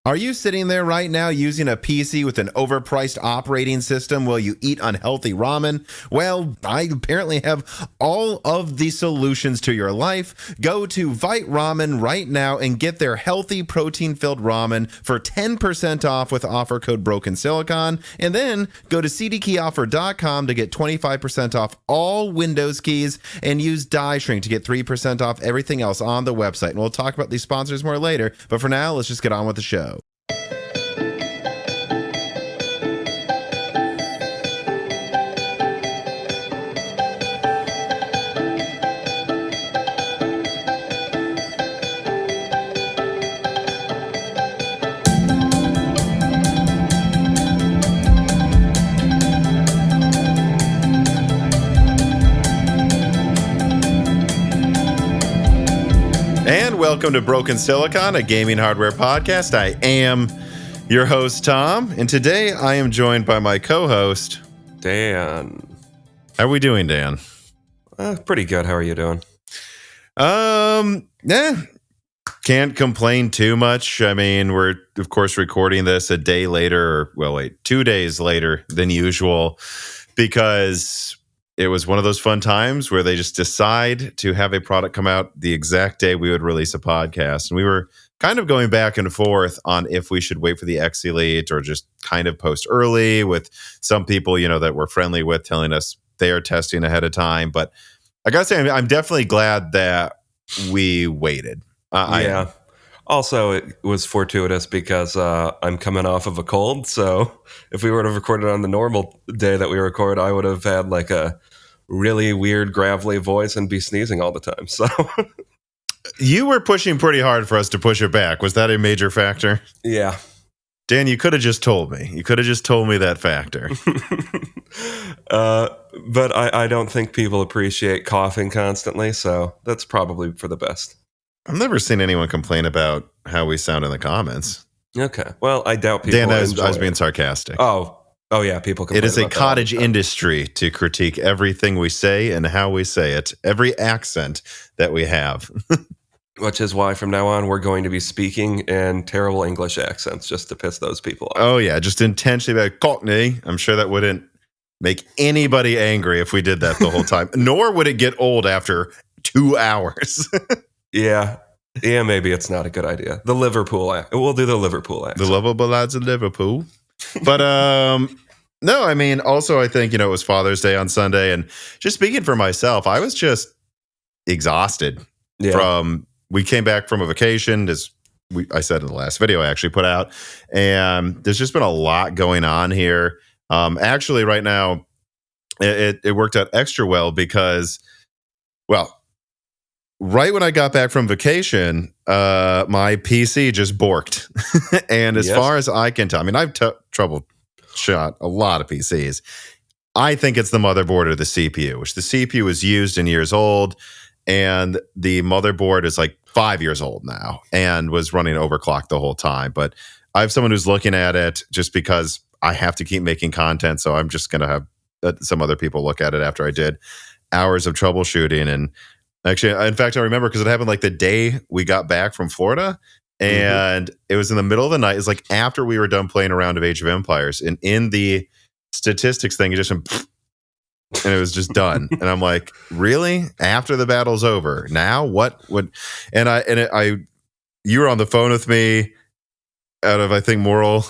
Are you sitting there right now using a PC with an overpriced operating system while you eat unhealthy ramen? Well, I apparently have all of the solutions to your life. Go to Vite Ramen right now and get their healthy protein-filled ramen for 10% off with offer code BrokenSilicon. And then go to CDkeyoffer.com to get 25% off all Windows keys and use Die Shrink to get 3% off everything else on the website. And we'll talk about these sponsors more later. But for now, let's just get on with the show. And welcome to Broken Silicon, a gaming hardware podcast. I am your host, Tom, and today I am joined by my co-host, Dan. How are we doing, Dan? Pretty good. How are you doing? Can't complain too much. I mean, we're, of course, recording this a day later, 2 days later than usual, because it was one of those fun times where they just decide to have a product come out the exact day we would release a podcast. And we were kind of going back and forth on if we should wait for the X Elite or just kind of post early, with some people, that we're friendly with telling us they are testing ahead of time. But I gotta say, I'm definitely glad that we waited. Yeah. Also, it was fortuitous because I'm coming off of a cold. So if we would have recorded on the normal day that we record, I would have had like a really weird gravelly voice and be sneezing all the time. So you were pushing pretty hard for us to push it back. Was that a major factor? Yeah. Dan, you could have just told me. You could have just told me that factor. But I don't think people appreciate coughing constantly. So that's probably for the best. I've never seen anyone complain about how we sound in the comments. Okay. Well, I doubt people. Dan, I was being sarcastic. Oh yeah, people complain. It is a cottage industry to critique everything we say and how we say it, every accent that we have. Which is why from now on we're going to be speaking in terrible English accents just to piss those people off. Oh yeah, just intentionally like Cockney. I'm sure that wouldn't make anybody angry if we did that the whole time. Nor would it get old after 2 hours. Yeah, maybe it's not a good idea. The Liverpool accent. We'll do the Liverpool accent. The lovable lads of Liverpool. But no, I mean, also I think, it was Father's Day on Sunday, and just speaking for myself, I was just exhausted we came back from a vacation, as I said in the last video I actually put out, and there's just been a lot going on here. Actually, right now, it worked out extra well because, right when I got back from vacation, my PC just borked. And as far as I can tell, I mean, I've troubleshot a lot of PCs. I think it's the motherboard or the CPU, which the CPU is used and years old. And the motherboard is like 5 years old now and was running overclocked the whole time. But I have someone who's looking at it just because I have to keep making content. So I'm just going to have some other people look at it after I did hours of troubleshooting. And actually, in fact, I remember because it happened like the day we got back from Florida, and it was in the middle of the night. It's like after we were done playing a round of Age of Empires, and in the statistics thing, it just went, and it was just done. And I'm like, really? After the battle's over, now what would? And you were on the phone with me out of, I think, moral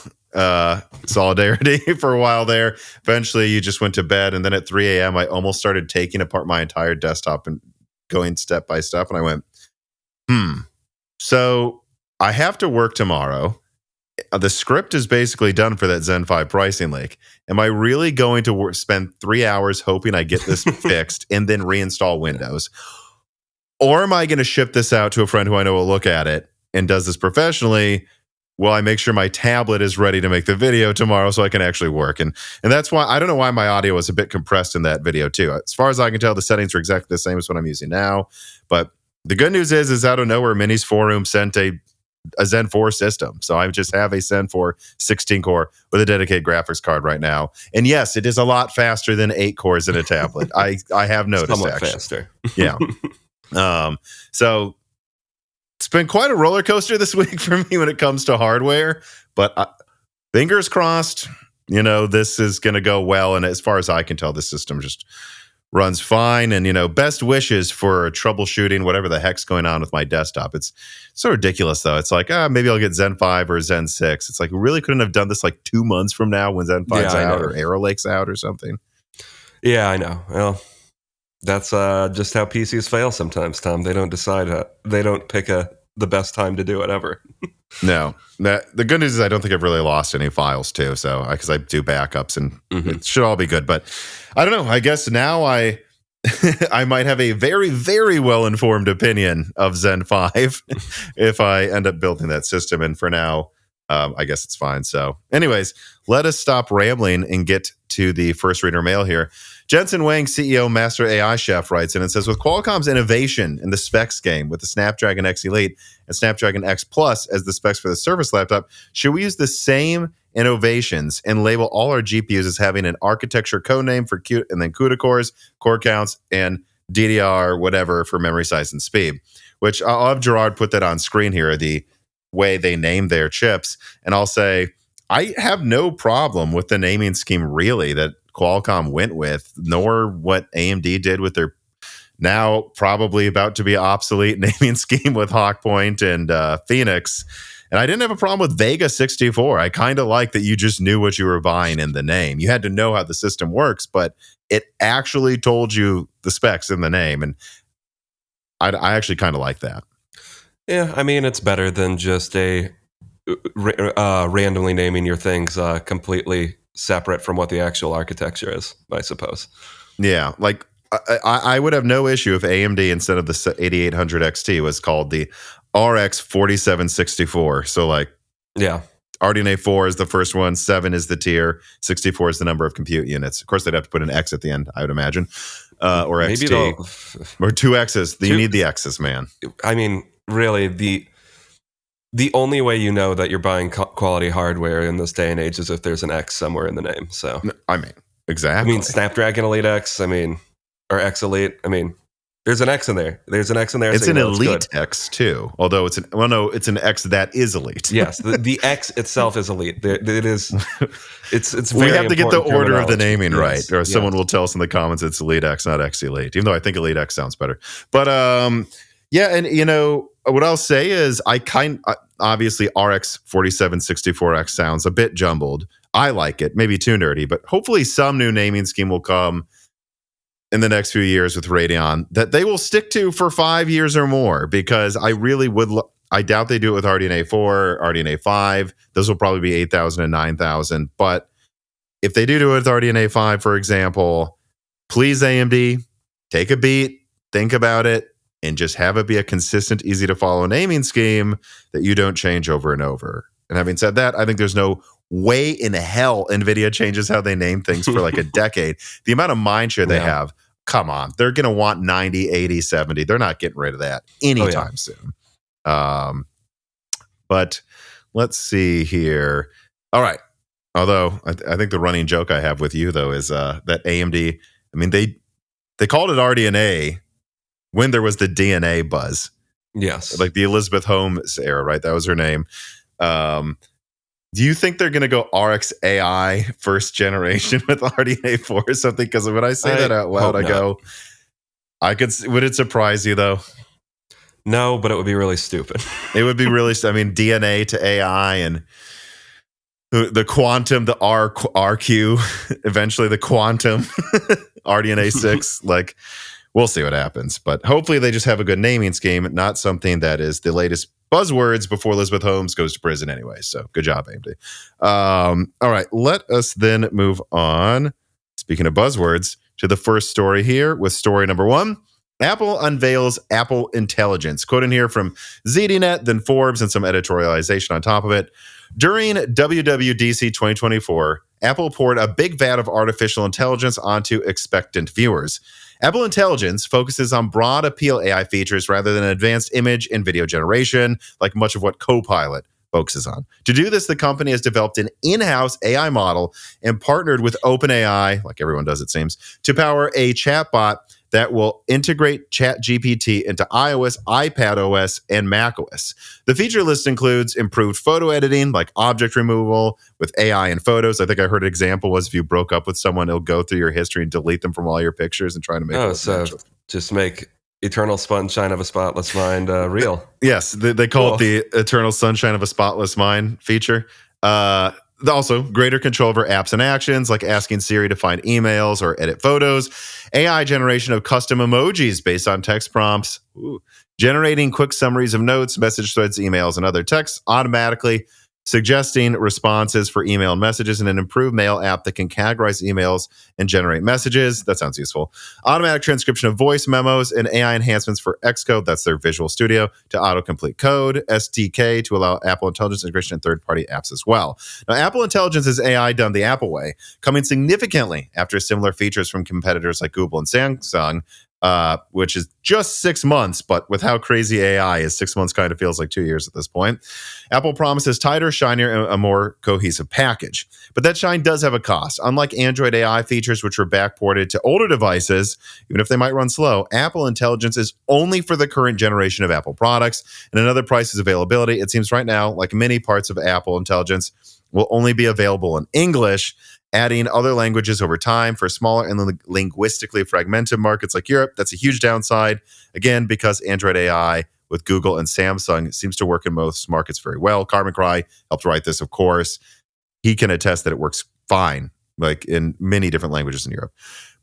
solidarity for a while there. Eventually, you just went to bed, and then at 3 a.m., I almost started taking apart my entire desktop and going step by step, and I went, so I have to work tomorrow. The script is basically done for that Zen 5 pricing leak. Am I really going to spend 3 hours hoping I get this fixed and then reinstall Windows? Or am I going to ship this out to a friend who I know will look at it and does this professionally? Well, I make sure my tablet is ready to make the video tomorrow so I can actually work. And that's why, I don't know why my audio was a bit compressed in that video too. As far as I can tell, the settings are exactly the same as what I'm using now. But the good news is out of nowhere, Minis Forum sent a Zen 4 system. So I just have a Zen 4 16 core with a dedicated graphics card right now. And yes, it is a lot faster than 8 cores in a tablet. I have noticed. Somewhat faster. Yeah. So it's been quite a roller coaster this week for me when it comes to hardware, but fingers crossed, this is going to go well. And as far as I can tell, this system just runs fine. And, best wishes for troubleshooting whatever the heck's going on with my desktop. It's so ridiculous, though. It's like, maybe I'll get Zen 5 or Zen 6. It's like, we really couldn't have done this like 2 months from now when Zen 5's out or Arrow Lake's out or something. Yeah, I know. Well, that's just how PCs fail sometimes, Tom. They don't decide. They don't pick the best time to do it ever. No. The good news is I don't think I've really lost any files, too. So, because I do backups and it should all be good. But I don't know. I guess now I might have a very, very well-informed opinion of Zen 5 if I end up building that system. And for now, I guess it's fine. So anyways, let us stop rambling and get to the first reader mail here. Jensen Wang, CEO, Master AI Chef, writes in and says, with Qualcomm's innovation in the specs game with the Snapdragon X Elite and Snapdragon X Plus as the specs for the Surface laptop, should we use the same innovations and label all our GPUs as having an architecture codename for and then CUDA cores, core counts, and DDR, whatever, for memory size and speed? Which I'll have Gerard put that on screen here, the way they name their chips. And I'll say, I have no problem with the naming scheme, really, that Qualcomm went with, nor what AMD did with their now probably about to be obsolete naming scheme with Hawkpoint and Phoenix. And I didn't have a problem with Vega 64. I kind of like that you just knew what you were buying in the name. You had to know how the system works, but it actually told you the specs in the name. And I actually kind of like that. Yeah, I mean, it's better than just randomly naming your things completely separate from what the actual architecture is, I suppose. Yeah, like I would have no issue if AMD instead of the 8800 XT was called the RX 4764. So like, yeah, RDNA 4 is the first one, 7 is the tier, 64 is the number of compute units. Of course, they'd have to put an X at the end, I would imagine, or XT, or 2 X's. You need the X's, man. I mean, really, the only way you know that you're buying quality hardware in this day and age is if there's an X somewhere in the name. So I mean, exactly. I mean, Snapdragon Elite X. I mean, or X Elite. I mean, there's an X in there. There's an X in there. It's an Elite X too. Although it's an X that is Elite. Yes, the X itself is Elite. It is. It's. We have to get the order of the naming right, or someone will tell us in the comments it's Elite X, not X Elite. Even though I think Elite X sounds better. But yeah, and what I'll say is obviously RX 4764X sounds a bit jumbled. I like it, maybe too nerdy, but hopefully some new naming scheme will come in the next few years with Radeon that they will stick to for 5 years or more, because I really would. I doubt they do it with RDNA 4, RDNA 5. Those will probably be 8,000 and 9,000. But if they do it with RDNA 5, for example, please AMD, take a beat, think about it, and just have it be a consistent, easy to follow naming scheme that you don't change over and over. And having said that, I think there's no way in hell Nvidia changes how they name things for like a decade. The amount of mindshare they have, come on, they're going to want 90, 80, 70. They're not getting rid of that anytime soon. But let's see here. All right. Although I think the running joke I have with you, though, is that AMD, I mean, they called it RDNA when there was the DNA buzz. Yes. Like the Elizabeth Holmes era, right? That was her name. Do you think they're going to go RX AI first generation with RDNA 4 or something? Because when I say that out loud, I go, would it surprise you though? No, but it would be really stupid. It would be really, I mean, DNA to AI and the quantum, the RQ, eventually the quantum RDNA 6, like, we'll see what happens, but hopefully they just have a good naming scheme, not something that is the latest buzzwords before Elizabeth Holmes goes to prison anyway. So good job, AMD. All right, let us then move on. Speaking of buzzwords, to the first story here with story number 1. Apple unveils Apple Intelligence. Quote in here from ZDNet, then Forbes, and some editorialization on top of it. During WWDC 2024, Apple poured a big vat of artificial intelligence onto expectant viewers. Apple Intelligence focuses on broad appeal AI features rather than advanced image and video generation, like much of what Copilot focuses on. To do this, the company has developed an in-house AI model and partnered with OpenAI, like everyone does it seems, to power a chatbot that will integrate ChatGPT into iOS, iPadOS, and macOS. The feature list includes improved photo editing, like object removal with AI in photos. I think I heard an example was if you broke up with someone, it'll go through your history and delete them from all your pictures and try to make it look natural. Just make Eternal Sunshine of a Spotless Mind real. Yes, they call it the Eternal Sunshine of a Spotless Mind feature. Also, greater control over apps and actions, like asking Siri to find emails or edit photos. AI generation of custom emojis based on text prompts. Generating quick summaries of notes, message threads, emails, and other texts automatically. Suggesting responses for email and messages, and an improved mail app that can categorize emails and generate messages. That sounds useful. Automatic transcription of voice memos and AI enhancements for Xcode, that's their Visual Studio, to autocomplete code, SDK to allow Apple Intelligence integration in third-party apps as well. Now, Apple Intelligence is AI done the Apple way, coming significantly after similar features from competitors like Google and Samsung, which is just 6 months, but with how crazy AI is, 6 months kind of feels like 2 years at this point. Apple promises tighter, shinier, and a more cohesive package. But that shine does have a cost. Unlike Android AI features, which were backported to older devices, even if they might run slow, Apple Intelligence is only for the current generation of Apple products. And another price is availability. It seems right now, like many parts of Apple Intelligence, will only be available in English, adding other languages over time for smaller and linguistically fragmented markets like Europe. That's a huge downside, again, because Android AI with Google and Samsung seems to work in most markets very well. Carmen Cry helped write this, of course. He can attest that it works fine, like in many different languages in Europe.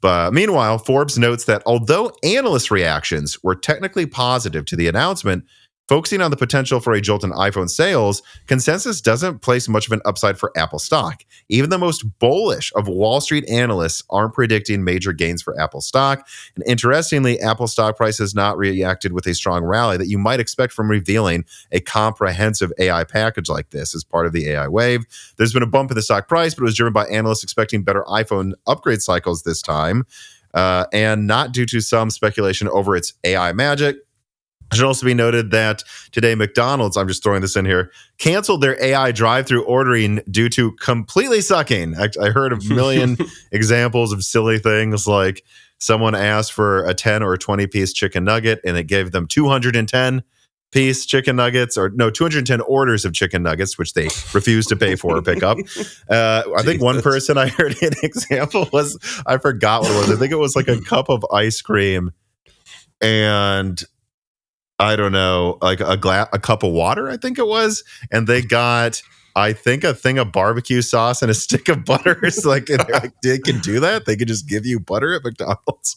But meanwhile, Forbes notes that although analyst reactions were technically positive to the announcement, focusing on the potential for a jolt in iPhone sales, consensus doesn't place much of an upside for Apple stock. Even the most bullish of Wall Street analysts aren't predicting major gains for Apple stock. And interestingly, Apple stock price has not reacted with a strong rally that you might expect from revealing a comprehensive AI package like this as part of the AI wave. There's been a bump in the stock price, but it was driven by analysts expecting better iPhone upgrade cycles this time, and not due to some speculation over its AI magic. It should also be noted that today McDonald's, I'm just throwing this in here, canceled their AI drive-through ordering due to completely sucking. I heard a million examples of silly things like someone asked for a 10 or a 20-piece chicken nugget and it gave them 210-piece chicken nuggets, or no, 210 orders of chicken nuggets, which they refused to pay for or pick up. I think one person I heard an example was, I forgot what it was. I think it was like a cup of ice cream and I don't know, like a cup of water, I think it was. And they got, I think, a thing of barbecue sauce and a stick of butter. It's like, they can do that. They can just give you butter at McDonald's.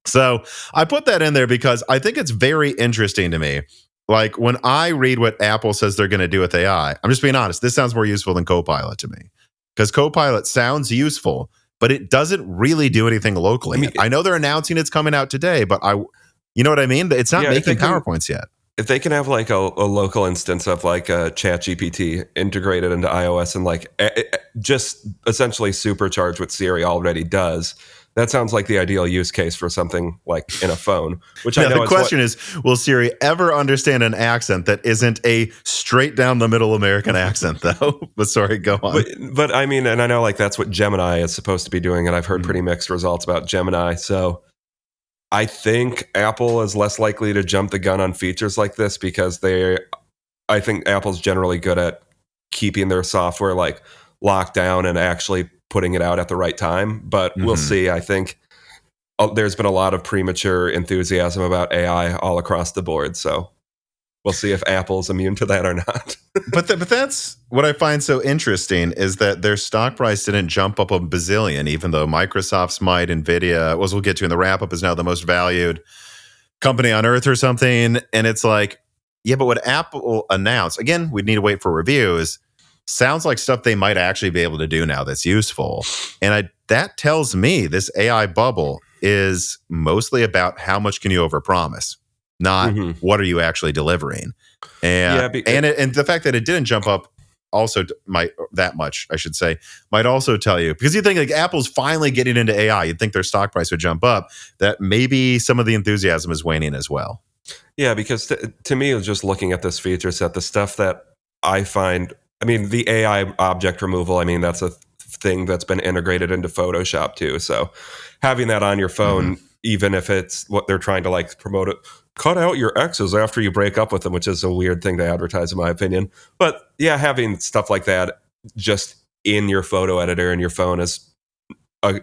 So I put that in there because I think it's very interesting to me. Like when I read what Apple says they're going to do with AI, I'm just being honest. This sounds more useful than Copilot to me, because Copilot sounds useful, but it doesn't really do anything locally. I know they're announcing it's coming out today, but you know what I mean? It's not making PowerPoints yet. If they can have like a local instance of like a ChatGPT integrated into iOS and like just essentially supercharged what Siri already does, that sounds like the ideal use case for something like in a phone. Which I know. The question is, will Siri ever understand an accent that isn't a straight down the middle American accent, though? But sorry, go on. But I mean, and I know like that's what Gemini is supposed to be doing, and I've heard pretty mixed results about Gemini. So I think Apple is less likely to jump the gun on features like this because I think Apple's generally good at keeping their software like locked down and actually putting it out at the right time. But we'll see. I think there's been a lot of premature enthusiasm about AI all across the board. So we'll see if Apple's immune to that or not. But that's what I find so interesting, is that their stock price didn't jump up a bazillion, even though Microsoft's might, Nvidia, as we'll get to in the wrap up, is now the most valued company on earth or something. And it's like, yeah, but what Apple announced, again, we'd need to wait for reviews, sounds like stuff they might actually be able to do now that's useful. And that tells me this AI bubble is mostly about how much can you overpromise, not what are you actually delivering. And and the fact that it didn't jump up also might also tell you, because you think like Apple's finally getting into AI, you'd think their stock price would jump up, that maybe some of the enthusiasm is waning as well. Yeah, because to me, just looking at this feature set, the stuff that I find, I mean, the AI object removal, I mean, that's a thing that's been integrated into Photoshop too. So having that on your phone, even if it's what they're trying to like promote it. Cut out your exes after you break up with them, which is a weird thing to advertise, in my opinion. But yeah, having stuff like that just in your photo editor and your phone is a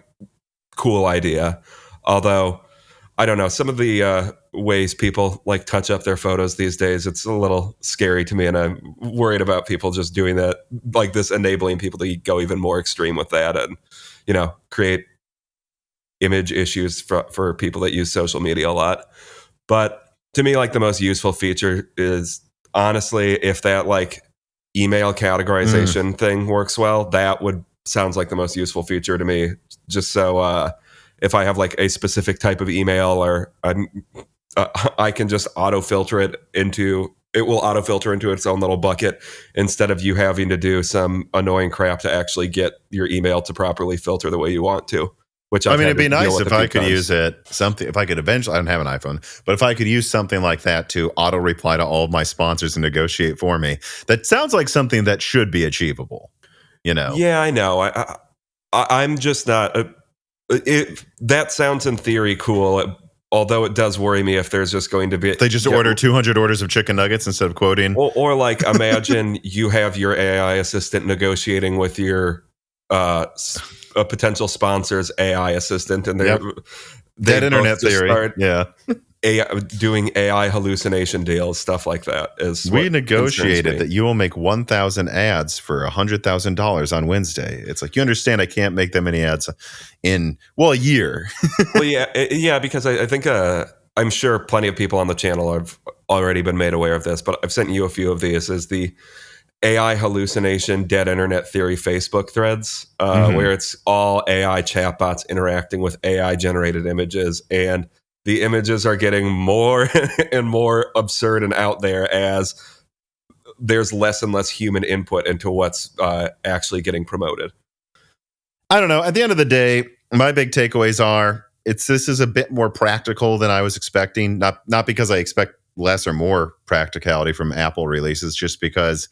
cool idea. Although, I don't know, some of the ways people like touch up their photos these days, it's a little scary to me, and I'm worried about people just doing that, like this, enabling people to go even more extreme with that, and create image issues for people that use social media a lot. But to me, like the most useful feature is honestly, if that like email categorization thing works well, that would sounds like the most useful feature to me. Just so if I have like a specific type of email, or I can just auto filter it into its own little bucket, instead of you having to do some annoying crap to actually get your email to properly filter the way you want to. Which it'd be nice if I could use it. If I could eventually, I don't have an iPhone, but if I could use something like that to auto reply to all of my sponsors and negotiate for me, that sounds like something that should be achievable. Yeah, I know. I'm just not. That sounds in theory cool. Although it does worry me if there's just going to be... They just order 200 orders of chicken nuggets instead of quoting. Or like, imagine you have your AI assistant negotiating with your a potential sponsor's AI assistant, and they're that internet theory. Doing AI hallucination deals, stuff like that. We negotiated that you will make 1,000 ads for $100,000 on Wednesday. It's like, you understand I can't make that many ads in a year. Well, yeah, because I think I'm sure plenty of people on the channel have already been made aware of this, but I've sent you a few of these. Is the AI hallucination dead internet theory Facebook threads, where it's all AI chatbots interacting with AI generated images, and the images are getting more and more absurd and out there as there's less and less human input into what's actually getting promoted. I don't know. At the end of the day, my big takeaways are this is a bit more practical than I was expecting. Not because I expect less or more practicality from Apple releases, just because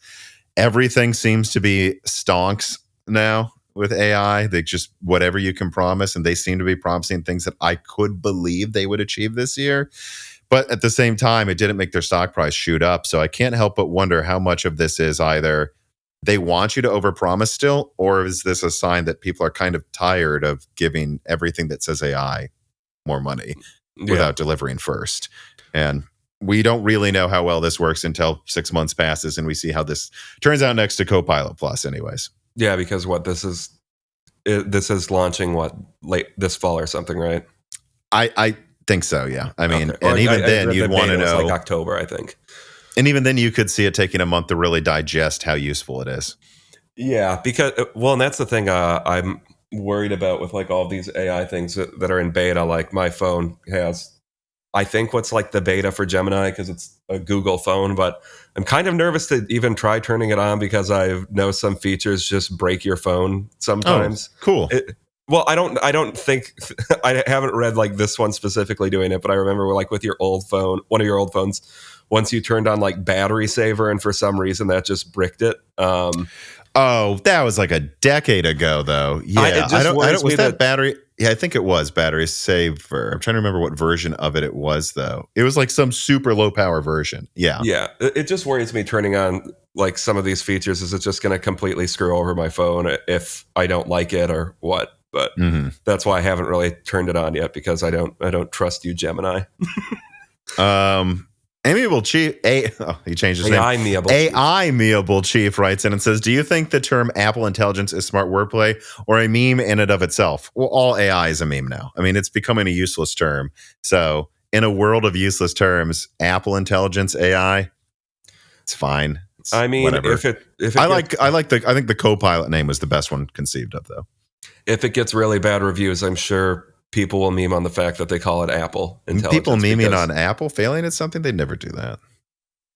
everything seems to be stonks now with AI. They just, whatever you can promise, and they seem to be promising things that I could believe they would achieve this year. But at the same time, it didn't make their stock price shoot up. So I can't help but wonder how much of this is either they want you to overpromise still, or is this a sign that people are kind of tired of giving everything that says AI more money without delivering first? And we don't really know how well this works until 6 months passes and we see how this turns out next to Copilot Plus anyways. Yeah, because this is launching late this fall or something, right? I think so, yeah. I mean, okay. And even then you'd want to know, like October, I think. And even then you could see it taking a month to really digest how useful it is. Yeah, because and that's the thing I'm worried about with like all these AI things that are in beta. Like my phone has, I think, what's like the beta for Gemini, because it's a Google phone, but I'm kind of nervous to even try turning it on because I know some features just break your phone sometimes. Oh, cool. I don't think I haven't read like this one specifically doing it, but I remember like with your old phone, one of your old phones, once you turned on like battery saver, and for some reason that just bricked it. Oh, that was like a decade ago, though. Yeah, I don't. Was that battery? Yeah, I think it was battery saver. I'm trying to remember what version of it was, though. It was like some super low power version. Yeah, yeah. It just worries me turning on like some of these features. Is it just going to completely screw over my phone if I don't like it or what? But that's why I haven't really turned it on yet, because I don't trust you, Gemini. Amiable Chief, he changed his name. AI-meable Chief writes in and says, do you think the term Apple Intelligence is smart wordplay or a meme in and of itself? Well, all AI is a meme now. I mean, it's becoming a useless term. So in a world of useless terms, Apple Intelligence AI, it's fine. I mean, whatever. If it I think the Copilot name was the best one conceived of, though. If it gets really bad reviews, I'm sure people will meme on the fact that they call it Apple Intelligence. People memeing on Apple failing at something? They'd never do that.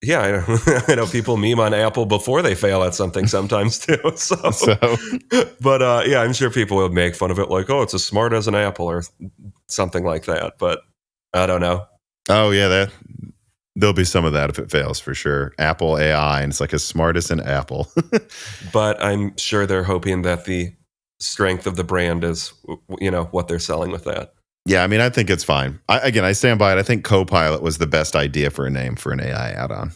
Yeah, I know. I know people meme on Apple before they fail at something sometimes too. But yeah, I'm sure people will make fun of it, like, oh, it's as smart as an apple or something like that. But I don't know. Oh yeah, there'll be some of that if it fails for sure. Apple AI, and it's like as smart as an apple. But I'm sure they're hoping that the strength of the brand is, what they're selling with that. Yeah, I mean, I think it's fine. I stand by it. I think Copilot was the best idea for a name for an AI add-on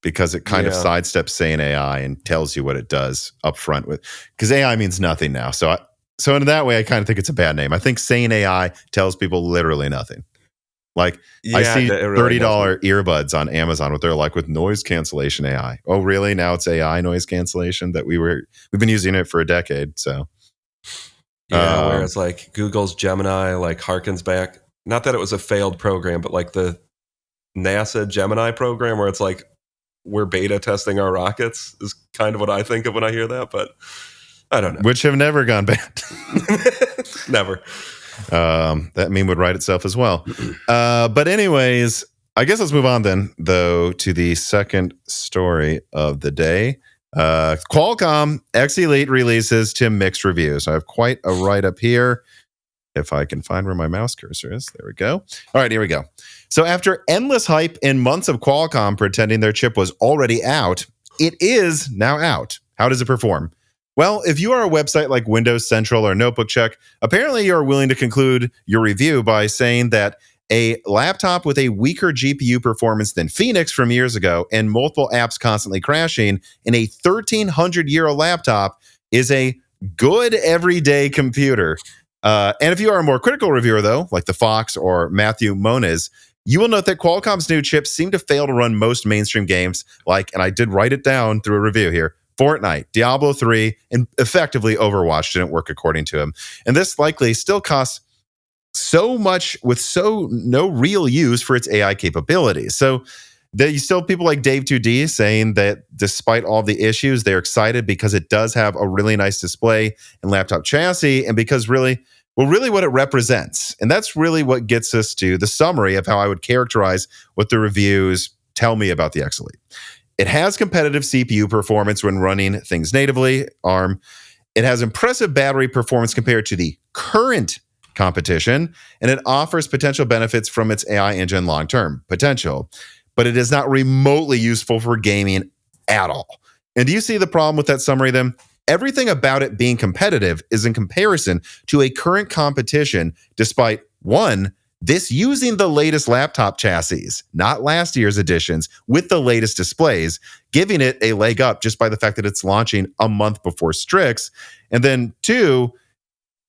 because it kind of sidesteps saying AI and tells you what it does up front with. Because AI means nothing now. So in that way, I kind of think it's a bad name. I think saying AI tells people literally nothing. Like I see really $30 earbuds on Amazon, what they're like with noise cancellation AI. Oh, really? Now it's AI noise cancellation that we've been using it for a decade. So yeah, whereas like Google's Gemini like harkens back. Not that it was a failed program, but like the NASA Gemini program, where it's like we're beta testing our rockets, is kind of what I think of when I hear that. But I don't know. Which have never gone bad. Never. That meme would write itself as well. But anyways, I guess let's move on then, though, to the second story of the day. Qualcomm X Elite releases to mixed reviews. I have quite a write-up here. If I can find where my mouse cursor is. There we go. All right, here we go. So after endless hype and months of Qualcomm pretending their chip was already out, it is now out. How does it perform? Well, if you are a website like Windows Central or Notebook Check, apparently you're willing to conclude your review by saying that a laptop with a weaker GPU performance than Phoenix from years ago and multiple apps constantly crashing in a 1,300-euro laptop is a good everyday computer. And if you are a more critical reviewer, though, like the Fox or Matthew Moniz, you will note that Qualcomm's new chips seem to fail to run most mainstream games, like, and I did write it down through a review here, Fortnite, Diablo 3, and effectively Overwatch didn't work according to him. And this likely still costs so much with no real use for its AI capabilities. So you still have people like Dave2D saying that despite all the issues, they're excited because it does have a really nice display and laptop chassis, and because really what it represents. And that's really what gets us to the summary of how I would characterize what the reviews tell me about the X Elite. It has competitive CPU performance when running things natively, ARM. It has impressive battery performance compared to the current competition, and it offers potential benefits from its AI engine long-term potential. But it is not remotely useful for gaming at all. And do you see the problem with that summary then? Everything about it being competitive is in comparison to a current competition, despite one, this using the latest laptop chassis, not last year's editions, with the latest displays, giving it a leg up just by the fact that it's launching a month before Strix. And then two,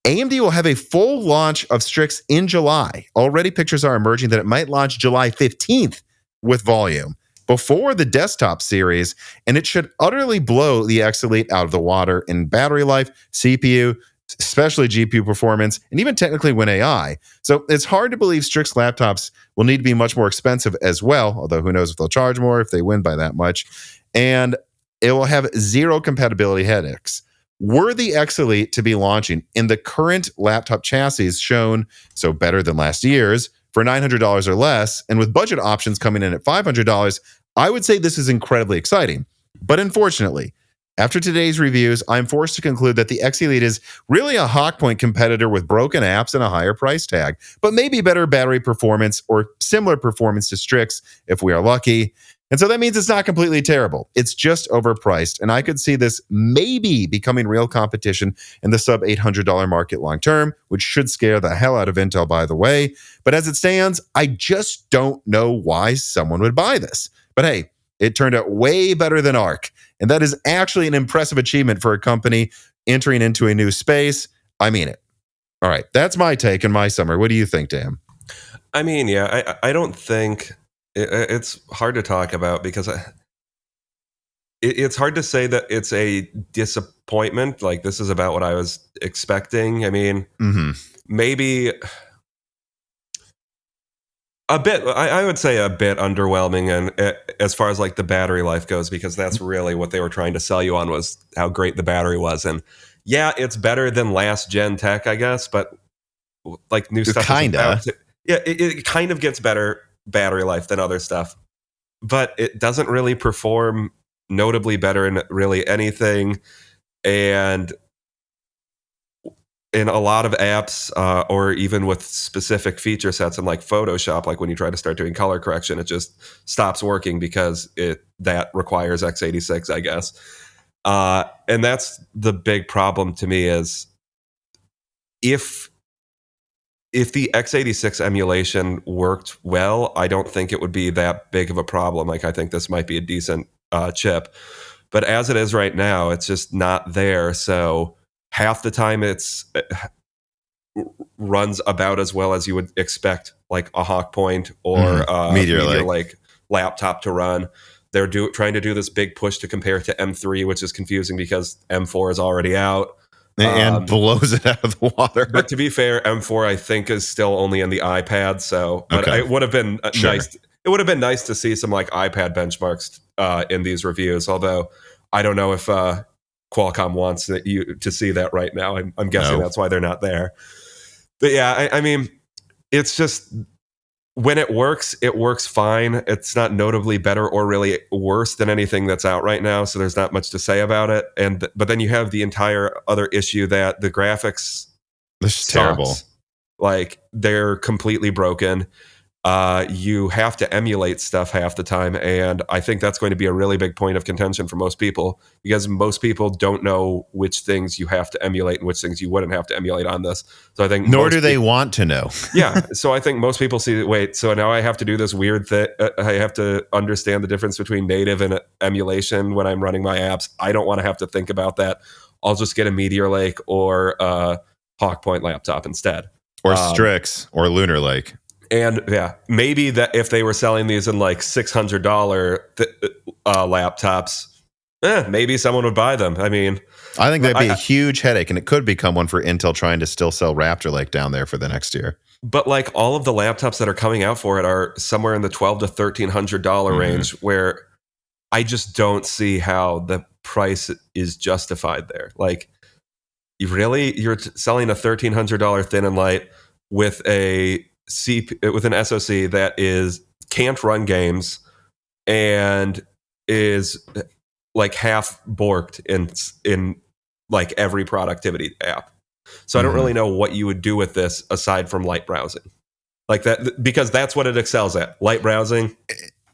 AMD will have a full launch of Strix in July. Already pictures are emerging that it might launch July 15th with volume before the desktop series, and it should utterly blow the X Elite out of the water in battery life, CPU, especially GPU performance, and even technically win AI. So it's hard to believe Strix laptops will need to be much more expensive as well, although who knows if they'll charge more if they win by that much. And it will have zero compatibility headaches. Were the X Elite to be launching in the current laptop chassis shown, so better than last year's, for $900 or less, and with budget options coming in at $500, I would say this is incredibly exciting. But unfortunately, after today's reviews, I'm forced to conclude that the X Elite is really a Hawkpoint competitor with broken apps and a higher price tag, but maybe better battery performance or similar performance to Strix if we are lucky. And so that means it's not completely terrible. It's just overpriced, and I could see this maybe becoming real competition in the sub $800 market long term, which should scare the hell out of Intel, by the way. But as it stands, I just don't know why someone would buy this. But hey, it turned out way better than ARC, and that is actually an impressive achievement for a company entering into a new space. I mean it. All right, that's my take and my summary. What do you think, Dan? I mean, yeah, I don't think it's hard to talk about because it's hard to say that it's a disappointment. Like, this is about what I was expecting. I mean, maybe a bit, I would say a bit underwhelming, and as far as like the battery life goes, because that's really what they were trying to sell you on, was how great the battery was. And yeah, it's better than last gen tech, I guess, but like new stuff. It kind of gets better battery life than other stuff, but it doesn't really perform notably better in really anything. And in a lot of apps, or even with specific feature sets in like Photoshop, like when you try to start doing color correction, it just stops working because that requires x86, I guess. And that's the big problem to me, is if if the x86 emulation worked well, I don't think it would be that big of a problem. Like, I think this might be a decent chip. But as it is right now, it's just not there. So half the time it runs about as well as you would expect, like a Hawk Point or Meteor Lake laptop to run. They're trying to do this big push to compare to M3, which is confusing because M4 is already out. And blows it out of the water. But to be fair, M4 I think is still only in the iPad. So, but it would have been nice. It would have been nice to see some like iPad benchmarks in these reviews. Although I don't know if Qualcomm wants you to see that right now. I'm guessing that's why they're not there. But yeah, I mean, it's just when it works fine. It's not notably better or really worse than anything that's out right now. So there's not much to say about it. But then you have the entire other issue that the graphics this is terrible. Like, they're completely broken. You have to emulate stuff half the time, and I think that's going to be a really big point of contention for most people, because most people don't know which things you have to emulate and which things you wouldn't have to emulate on this. So I think nor do they want to know. Yeah, so I think most people see, wait, so now I have to do this weird thing. I have to understand the difference between native and emulation when I'm running my apps. I don't want to have to think about that. I'll just get a Meteor Lake or a Hawk Point laptop instead, or Strix or Lunar Lake. And yeah, maybe that if they were selling these in like $600 laptops, maybe someone would buy them. I mean, I think that'd be a huge headache, and it could become one for Intel trying to still sell Raptor Lake down there for the next year. But like, all of the laptops that are coming out for it are somewhere in the $1,200 to $1,300 range, where I just don't see how the price is justified there. Like, you're selling a $1,300 thin and light with with an SoC that can't run games and is like half borked in like every productivity app. So I don't really know what you would do with this aside from light browsing, like that, because that's what it excels at. Light browsing,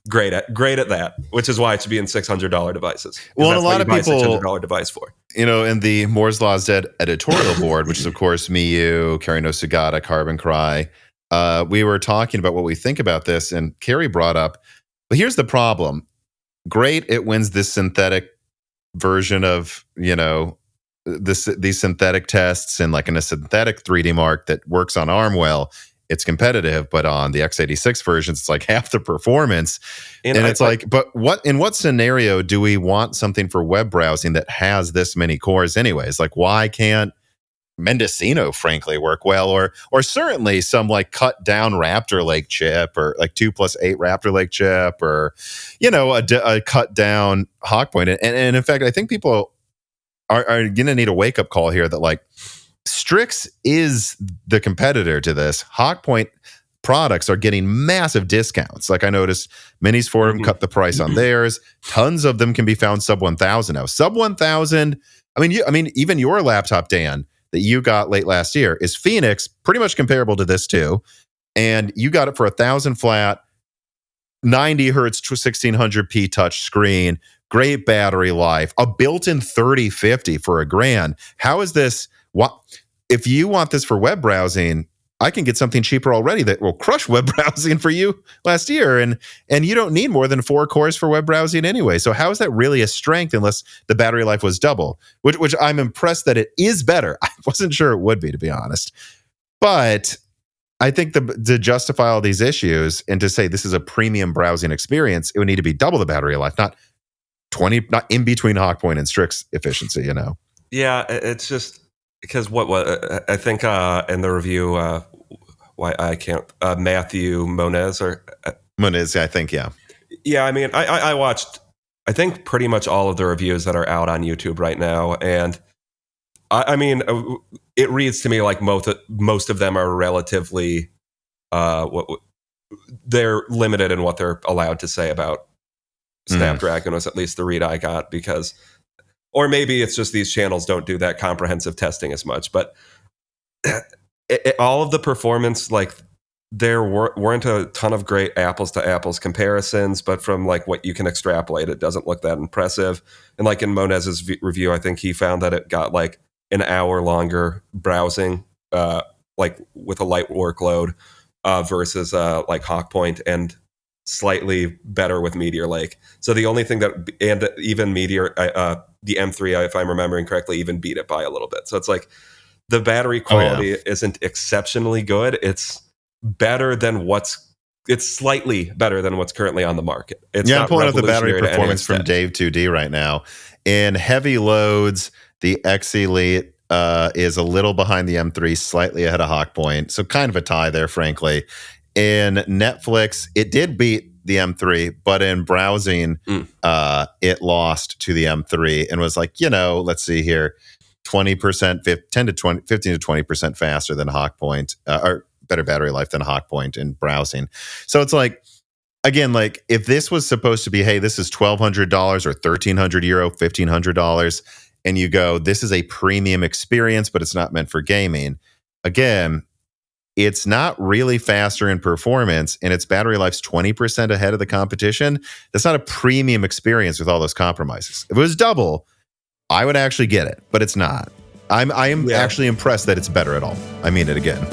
great at that, which is why it should be in $600 devices. Well, and a lot of people $600 device for, in the Moore's Law's Dead editorial board, which is of course me, you, Carrie No Sugata, Carbon Cry. We were talking about what we think about this, and Carrie brought up, but here's the problem. Great, it wins this synthetic version of, these synthetic tests, and like in a synthetic 3D Mark that works on ARM well, it's competitive, but on the x86 versions, it's like half the performance. And it's like, but in what scenario do we want something for web browsing that has this many cores anyways? Like, why can't Mendocino frankly work well, or certainly some like cut down Raptor Lake chip, or like 2+8 Raptor Lake chip, or a cut down Hawk Point. And in fact, I think people are gonna need a wake up call here that like Strix is the competitor to this. Hawk Point products are getting massive discounts. Like, I noticed Minis Forum cut the price on theirs. Tons of them can be found sub 1,000 now. Sub 1,000. I mean, even your laptop, Dan, that you got late last year is Phoenix, pretty much comparable to this too. And you got it for 1,000 flat, 90 hertz, 1600p touch screen, great battery life, a built-in 3050 for $1,000. How is this? What if you want this for web browsing? I can get something cheaper already that will crush web browsing for you last year. And you don't need more than 4 cores for web browsing anyway. So how is that really a strength unless the battery life was double? Which I'm impressed that it is better. I wasn't sure it would be, to be honest. But I think to justify all these issues and to say this is a premium browsing experience, it would need to be double the battery life, not in between Hawk Point and Strix efficiency, Yeah, it's just because what I think in the review, why I can't Matthew Moniz or Moniz, I think, yeah. I mean, I watched, I think, pretty much all of the reviews that are out on YouTube right now, and I mean, it reads to me like most of them are relatively they're limited in what they're allowed to say about Snapdragon, was at least the read I got, because, or maybe it's just these channels don't do that comprehensive testing as much, but all of the performance, like, there weren't a ton of great apples to apples comparisons, but from like what you can extrapolate, it doesn't look that impressive. And like in Monez's review, I think he found that it got like an hour longer browsing like with a light workload versus like Hawkpoint, and slightly better with Meteor Lake. So the only thing that, and even Meteor, the M3, if I'm remembering correctly, even beat it by a little bit. So it's like the battery quality isn't exceptionally good. It's better than it's slightly better than what's currently on the market. It's I'm pulling up the battery performance from Dave 2D right now. In heavy loads, the X Elite is a little behind the M3, slightly ahead of Hawkpoint. So kind of a tie there, frankly. In Netflix, it did beat the M3, but in browsing, it lost to the M3 and was like, let's see here, 20%, 15 to 20% faster than Hawkpoint, or better battery life than Hawkpoint in browsing. So it's like, again, like if this was supposed to be, hey, this is $1,200 or €1,300, $1,500, and you go, this is a premium experience, but it's not meant for gaming. Again, it's not really faster in performance, and its battery life's 20% ahead of the competition. That's not a premium experience with all those compromises. If it was double, I would actually get it, but it's not. I am actually impressed that it's better at all. I mean it again.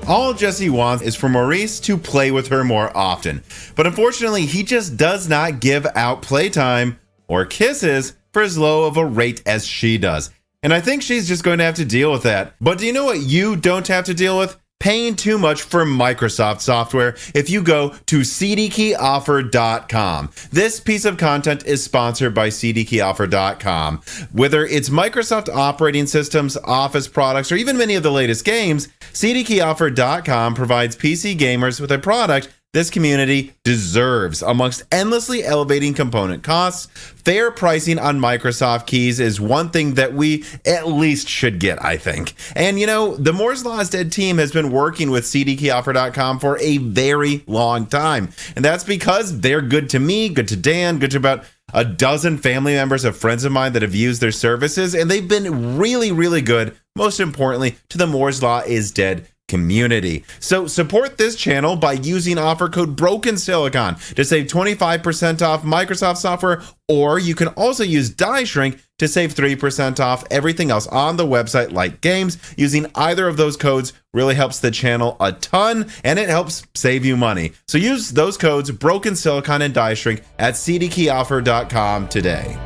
All Jesse wants is for Maurice to play with her more often. But unfortunately, he just does not give out playtime or kisses for as low of a rate as she does. And I think she's just going to have to deal with that. But do you know what you don't have to deal with? Paying too much for Microsoft software if you go to CDkeyoffer.com. This piece of content is sponsored by CDkeyoffer.com. Whether it's Microsoft operating systems, Office products, or even many of the latest games, CDkeyoffer.com provides PC gamers with a product this community deserves. Amongst endlessly elevating component costs, fair pricing on Microsoft keys is one thing that we at least should get, I think. And the Moore's Law is Dead team has been working with CDkeyoffer.com for a very long time. And that's because they're good to me, good to Dan, good to about a dozen family members of friends of mine that have used their services. And they've been really, really good, most importantly, to the Moore's Law is Dead community. So support this channel by using offer code BrokenSilicon to save 25% off Microsoft software, or you can also use Die Shrink to save 3% off everything else on the website like games. Using either of those codes really helps the channel a ton, and it helps save you money. So use those codes BrokenSilicon and Die Shrink at CDkeyoffer.com today.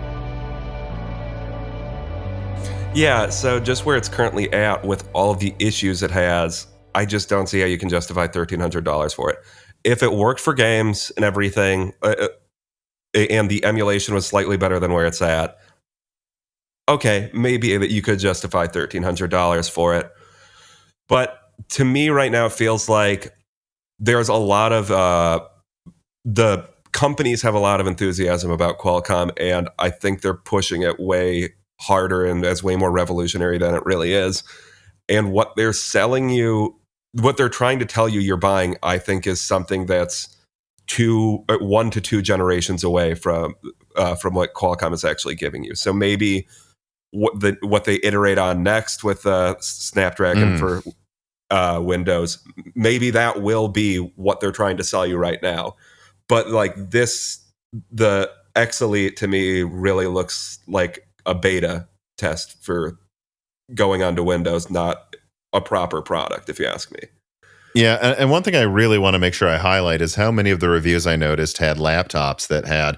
Yeah, so just where it's currently at with all of the issues it has, I just don't see how you can justify $1,300 for it. If it worked for games and everything, and the emulation was slightly better than where it's at, okay, maybe that you could justify $1,300 for it. But to me right now, it feels like there's a lot of the companies have a lot of enthusiasm about Qualcomm, and I think they're pushing it way harder and as way more revolutionary than it really is. And what they're selling you, what they're trying to tell you you're buying, I think is something that's 1 to 2 generations away from what Qualcomm is actually giving you. So maybe what they iterate on next with Snapdragon for Windows, maybe that will be what they're trying to sell you right now. But like the X Elite to me really looks like a beta test for going onto Windows, not a proper product, if you ask me. Yeah, and one thing I really want to make sure I highlight is how many of the reviews I noticed had laptops that had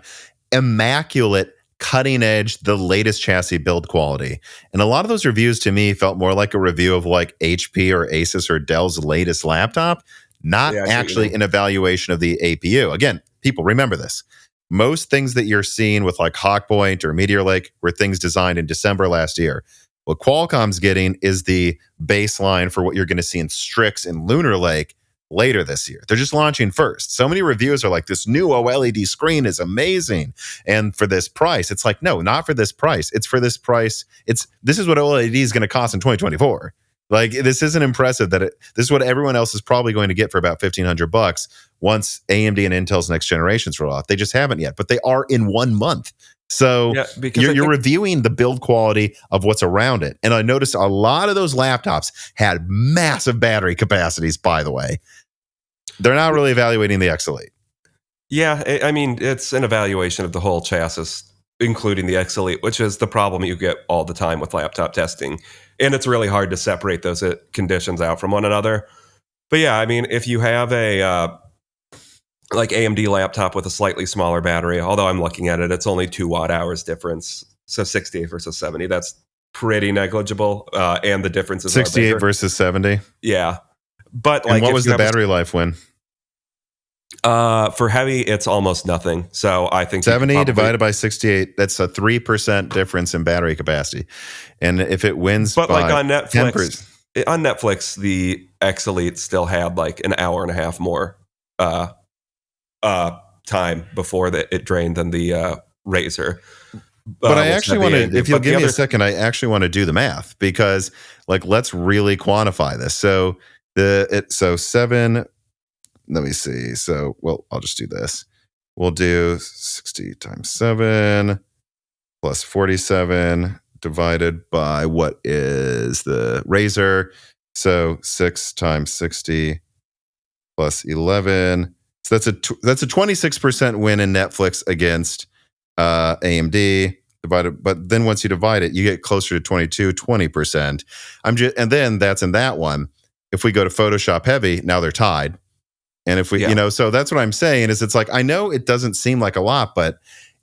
immaculate, cutting-edge, the latest chassis build quality. And a lot of those reviews to me felt more like a review of like HP or Asus or Dell's latest laptop, not actually an evaluation of the APU. Again, people, remember this. Most things that you're seeing with like Hawkpoint or Meteor Lake were things designed in December last year. What Qualcomm's getting is the baseline for what you're going to see in Strix and Lunar Lake later this year. They're just launching first. So many reviews are like, this new OLED screen is amazing. And for this price, it's like, no, not for this price. It's for this price. This is what OLED is going to cost in 2024. Like, this isn't impressive this is what everyone else is probably going to get for about $1,500 once AMD and Intel's next generations roll out. They just haven't yet, but they are in 1 month. So you're reviewing the build quality of what's around it. And I noticed a lot of those laptops had massive battery capacities, by the way. They're not really evaluating the X Elite. Yeah, I mean, it's an evaluation of the whole chassis including the X Elite, which is the problem you get all the time with laptop testing. And it's really hard to separate those conditions out from one another. But yeah, I mean, if you have a like AMD laptop with a slightly smaller battery, although I'm looking at it, it's only 2 watt hours difference. So 68 versus 70, that's pretty negligible. And the differences 68 versus 70. Yeah. But like, and what was the battery life when? For heavy, it's almost nothing. So I think 70 divided by 68, that's a 3% difference in battery capacity. And if it wins, but by like on Netflix, 10%. On Netflix, the X Elite still had like an hour and a half more time before it drained than the Razor. But I actually want to, if you'll give me a second, I actually want to do the math because, like, let's really quantify this. So so 7. Let me see. So, well, I'll just do this. We'll do 60 times 7 plus 47 divided by what is the Razor. So 6 times 60 plus 11. So that's a 26% win in Netflix against AMD. But then once you divide it, you get closer to 20%. And then that's in that one. If we go to Photoshop heavy, now they're tied. And if we, so that's what I'm saying is it's like, I know it doesn't seem like a lot, but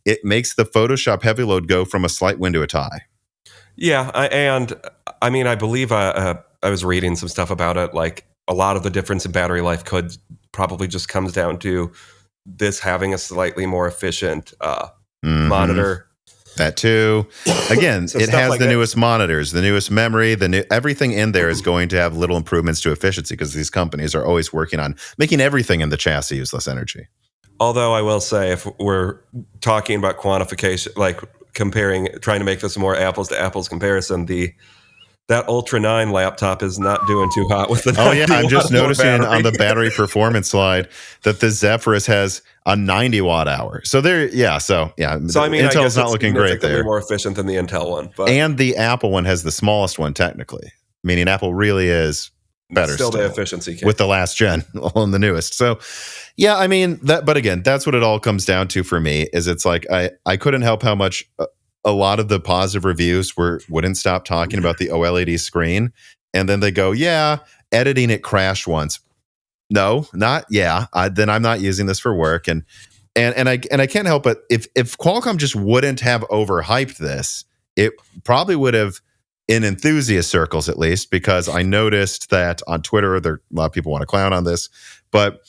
it makes the Photoshop heavy load go from a slight win to a tie. Yeah. I mean, I believe I was reading some stuff about it. Like a lot of the difference in battery life probably just comes down to this having a slightly more efficient monitor. That too. Again, so it has like the newest monitors, the newest memory, everything in there is going to have little improvements to efficiency because these companies are always working on making everything in the chassis use less energy. Although I will say, if we're talking about quantification, like trying to make this a more apples to apples comparison, that Ultra 9 laptop is not doing too hot with the 90 I'm just noticing on the battery performance slide that the Zephyrus has a 90 watt hour. So So I mean, Intel's not looking great there. More efficient than the Intel one. But and the Apple one has the smallest one technically, meaning Apple really is better still the efficiency case. With the last gen on the newest. So yeah, I mean, but again, that's what it all comes down to for me is it's like I couldn't help how much a lot of the positive reviews wouldn't stop talking about the OLED screen. And then they go, yeah, editing it crashed once. No, not, yeah. Then I'm not using this for work. And I can't help but if Qualcomm just wouldn't have overhyped this, it probably would have in enthusiast circles, at least, because I noticed that on Twitter, a lot of people want to clown on this, but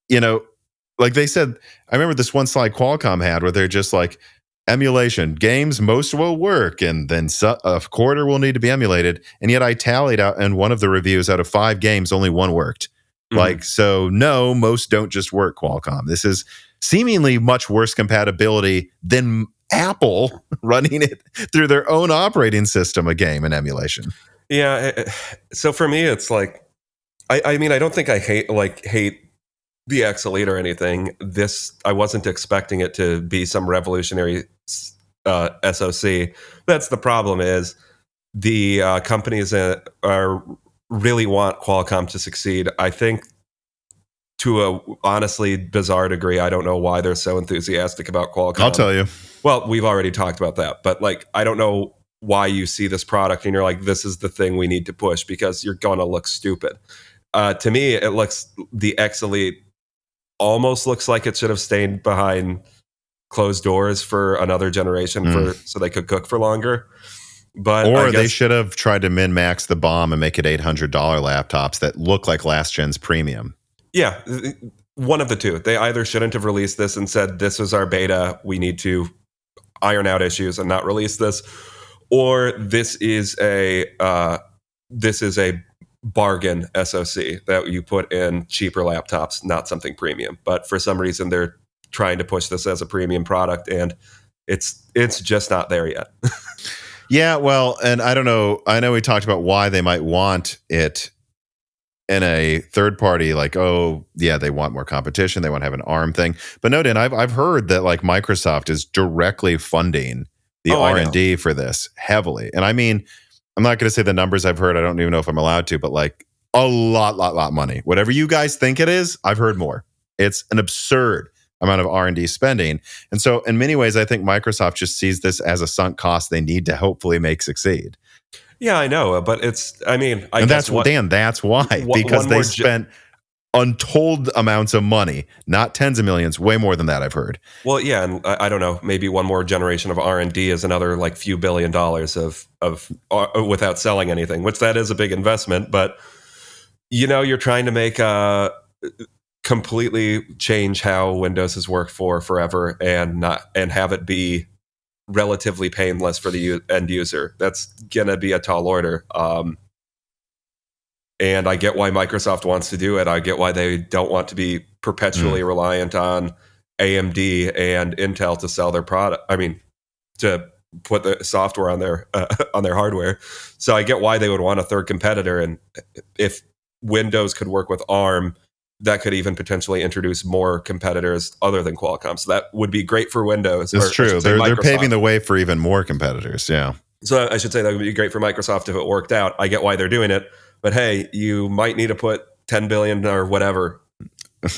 like they said, I remember this one slide Qualcomm had where they're just like, emulation games most will work and then a quarter will need to be emulated, and yet I tallied out in one of the reviews out of 5 games only 1 worked. Like, so no, most don't just work. Qualcomm, this is seemingly much worse compatibility than Apple running it through their own operating system, a game in emulation. So for me it's like I mean I don't think I hate the X Elite or anything. I wasn't expecting it to be some revolutionary SoC. That's the problem is the companies that really want Qualcomm to succeed. I think to a honestly bizarre degree, I don't know why they're so enthusiastic about Qualcomm. I'll tell you. Well, we've already talked about that, but like, I don't know why you see this product and you're like, this is the thing we need to push because you're going to look stupid. To me, the X Elite almost looks like it should have stayed behind closed doors for another generation so they could cook for longer. But they should have tried to min-max the BOM and make it $800 laptops that look like last gen's premium. Yeah, one of the two. They either shouldn't have released this and said, this is our beta, we need to iron out issues and not release this, or this is a bargain SoC that you put in cheaper laptops, not something premium. But for some reason, they're trying to push this as a premium product, and it's just not there yet. Yeah, well, and I don't know. I know we talked about why they might want it in a third party, like, oh, yeah, they want more competition. They want to have an ARM thing. But no, Dan, I've heard that like Microsoft is directly funding the R&D for this heavily. And I mean, I'm not going to say the numbers I've heard. I don't even know if I'm allowed to, but like a lot money. Whatever you guys think it is, I've heard more. It's an absurd amount of R&D spending. And so in many ways, I think Microsoft just sees this as a sunk cost they need to hopefully make succeed. Yeah, I know, but that's why, because they spent untold amounts of money, not tens of millions, way more than that, I've heard. Well, yeah, and I don't know, maybe one more generation of R&D is another like few $1 billion of without selling anything, which that is a big investment, but you're trying to make completely change how Windows has worked for forever and have it be relatively painless for the end user. That's gonna be a tall order. And I get why Microsoft wants to do it. I get why they don't want to be perpetually reliant on AMD and Intel to sell their product. I mean, to put the software on their hardware. So I get why they would want a third competitor. And if Windows could work with ARM, that could even potentially introduce more competitors other than Qualcomm. So that would be great for Windows. It's true. They're paving the way for even more competitors. Yeah. So I should say that would be great for Microsoft if it worked out. I get why they're doing it. But hey, you might need to put 10 billion or whatever.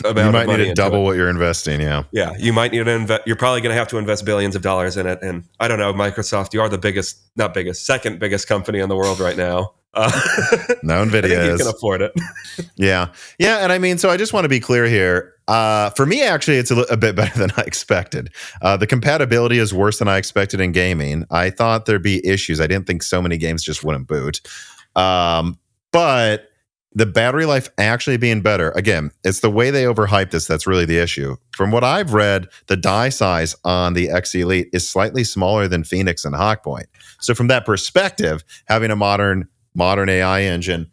You might need to double what you're investing. Yeah. Yeah. You might need to invest. You're probably going to have to invest billions of dollars in it. And I don't know, Microsoft, you are the second biggest company in the world right now. No, Nvidia you can afford it. Yeah. And I mean, so I just want to be clear here. For me, actually, it's a bit better than I expected. The compatibility is worse than I expected in gaming. I thought there'd be issues. I didn't think so many games just wouldn't boot. But the battery life actually being better, again, it's the way they overhype this that's really the issue. From what I've read, the die size on the X Elite is slightly smaller than Phoenix and Hawkpoint. So from that perspective, having a modern AI engine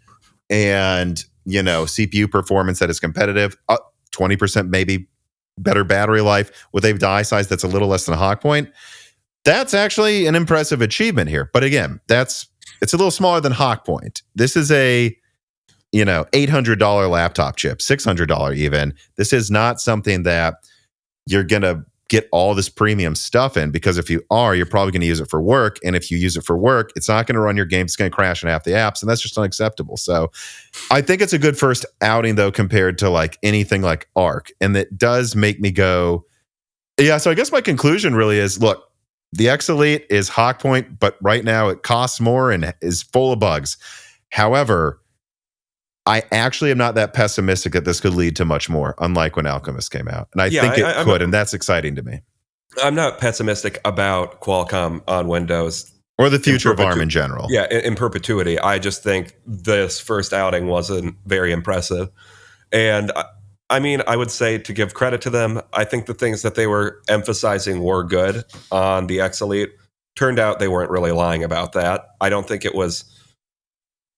and CPU performance that is competitive, 20% maybe better battery life with a die size that's a little less than a Hawkpoint, that's actually an impressive achievement here. But again, it's a little smaller than Hawkpoint. This is a $800 laptop chip, $600 even. This is not something that you're gonna get all this premium stuff in, because if you are, you're probably going to use it for work. And if you use it for work, it's not going to run your game. It's going to crash in half the apps. And that's just unacceptable. So I think it's a good first outing, though, compared to like anything like Arc. And that does make me go, yeah. So I guess my conclusion really is, look, the X Elite is Hawkpoint, but right now it costs more and is full of bugs. However, I actually am not that pessimistic that this could lead to much more, unlike when Alchemist came out. And I think it could, and that's exciting to me. I'm not pessimistic about Qualcomm on Windows. Or the future of ARM in general. Yeah, in perpetuity. I just think this first outing wasn't very impressive. And I mean, I would say, to give credit to them, I think the things that they were emphasizing were good on the X Elite. Turned out they weren't really lying about that. I don't think it was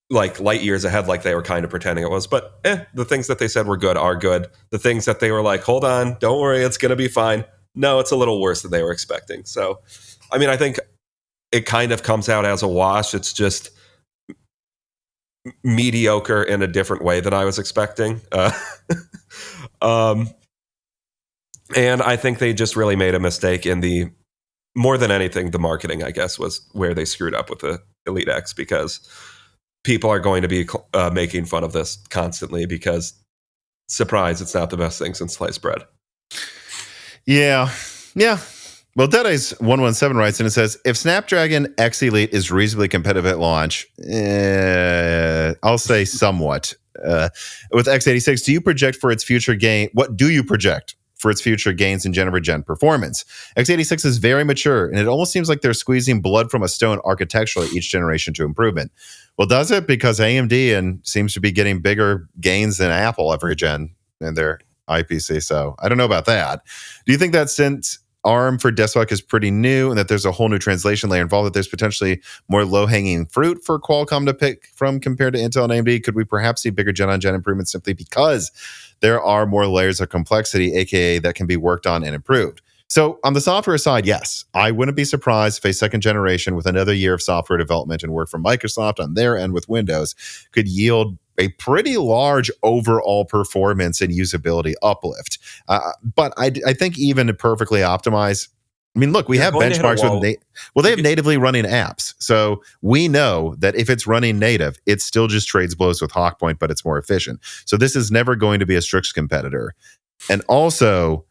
like light years ahead like they were kind of pretending it was, but the things that they said were good are good. The things that they were like, hold on, don't worry, it's going to be fine. No, it's a little worse than they were expecting. So, I mean, I think it kind of comes out as a wash. It's just mediocre in a different way than I was expecting. And I think they just really made a mistake in more than anything, the marketing, I guess, was where they screwed up with the Elite X, because people are going to be making fun of this constantly because, surprise, it's not the best thing since sliced bread. Yeah. Well, Deadeye's 117 writes, and it says, if Snapdragon X Elite is reasonably competitive at launch, I'll say somewhat. With x86, do you project for its future gain? What do you project for its future gains in gen-over-gen performance? x86 is very mature, and it almost seems like they're squeezing blood from a stone architecturally each generation to improvement. Well, does it? Because AMD seems to be getting bigger gains than Apple every gen in their IPC. So I don't know about that. Do you think that since ARM for desktop is pretty new and that there's a whole new translation layer involved, that there's potentially more low-hanging fruit for Qualcomm to pick from compared to Intel and AMD? Could we perhaps see bigger gen-on-gen improvements simply because there are more layers of complexity, aka that can be worked on and improved? So on the software side, yes, I wouldn't be surprised if a second generation with another year of software development and work from Microsoft on their end with Windows could yield a pretty large overall performance and usability uplift. But I think even to perfectly optimize, I mean, look, we have benchmarks with they have natively running apps. So we know that if it's running native, it still just trades blows with Hawkpoint, but it's more efficient. So this is never going to be a Strix competitor. And also,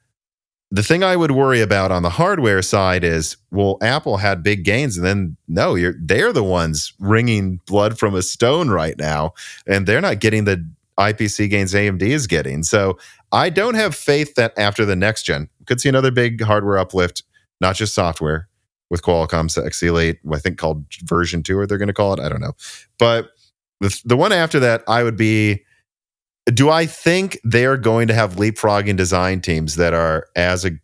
the thing I would worry about on the hardware side is, well, Apple had big gains, and then no, they're the ones wringing blood from a stone right now, and they're not getting the IPC gains AMD is getting. So I don't have faith that after the next gen, we could see another big hardware uplift, not just software, with Qualcomm's X Elite, I think called version 2, or they're going to call it. I don't know. But the one after that, I would be, do I think they're going to have leapfrogging design teams that are that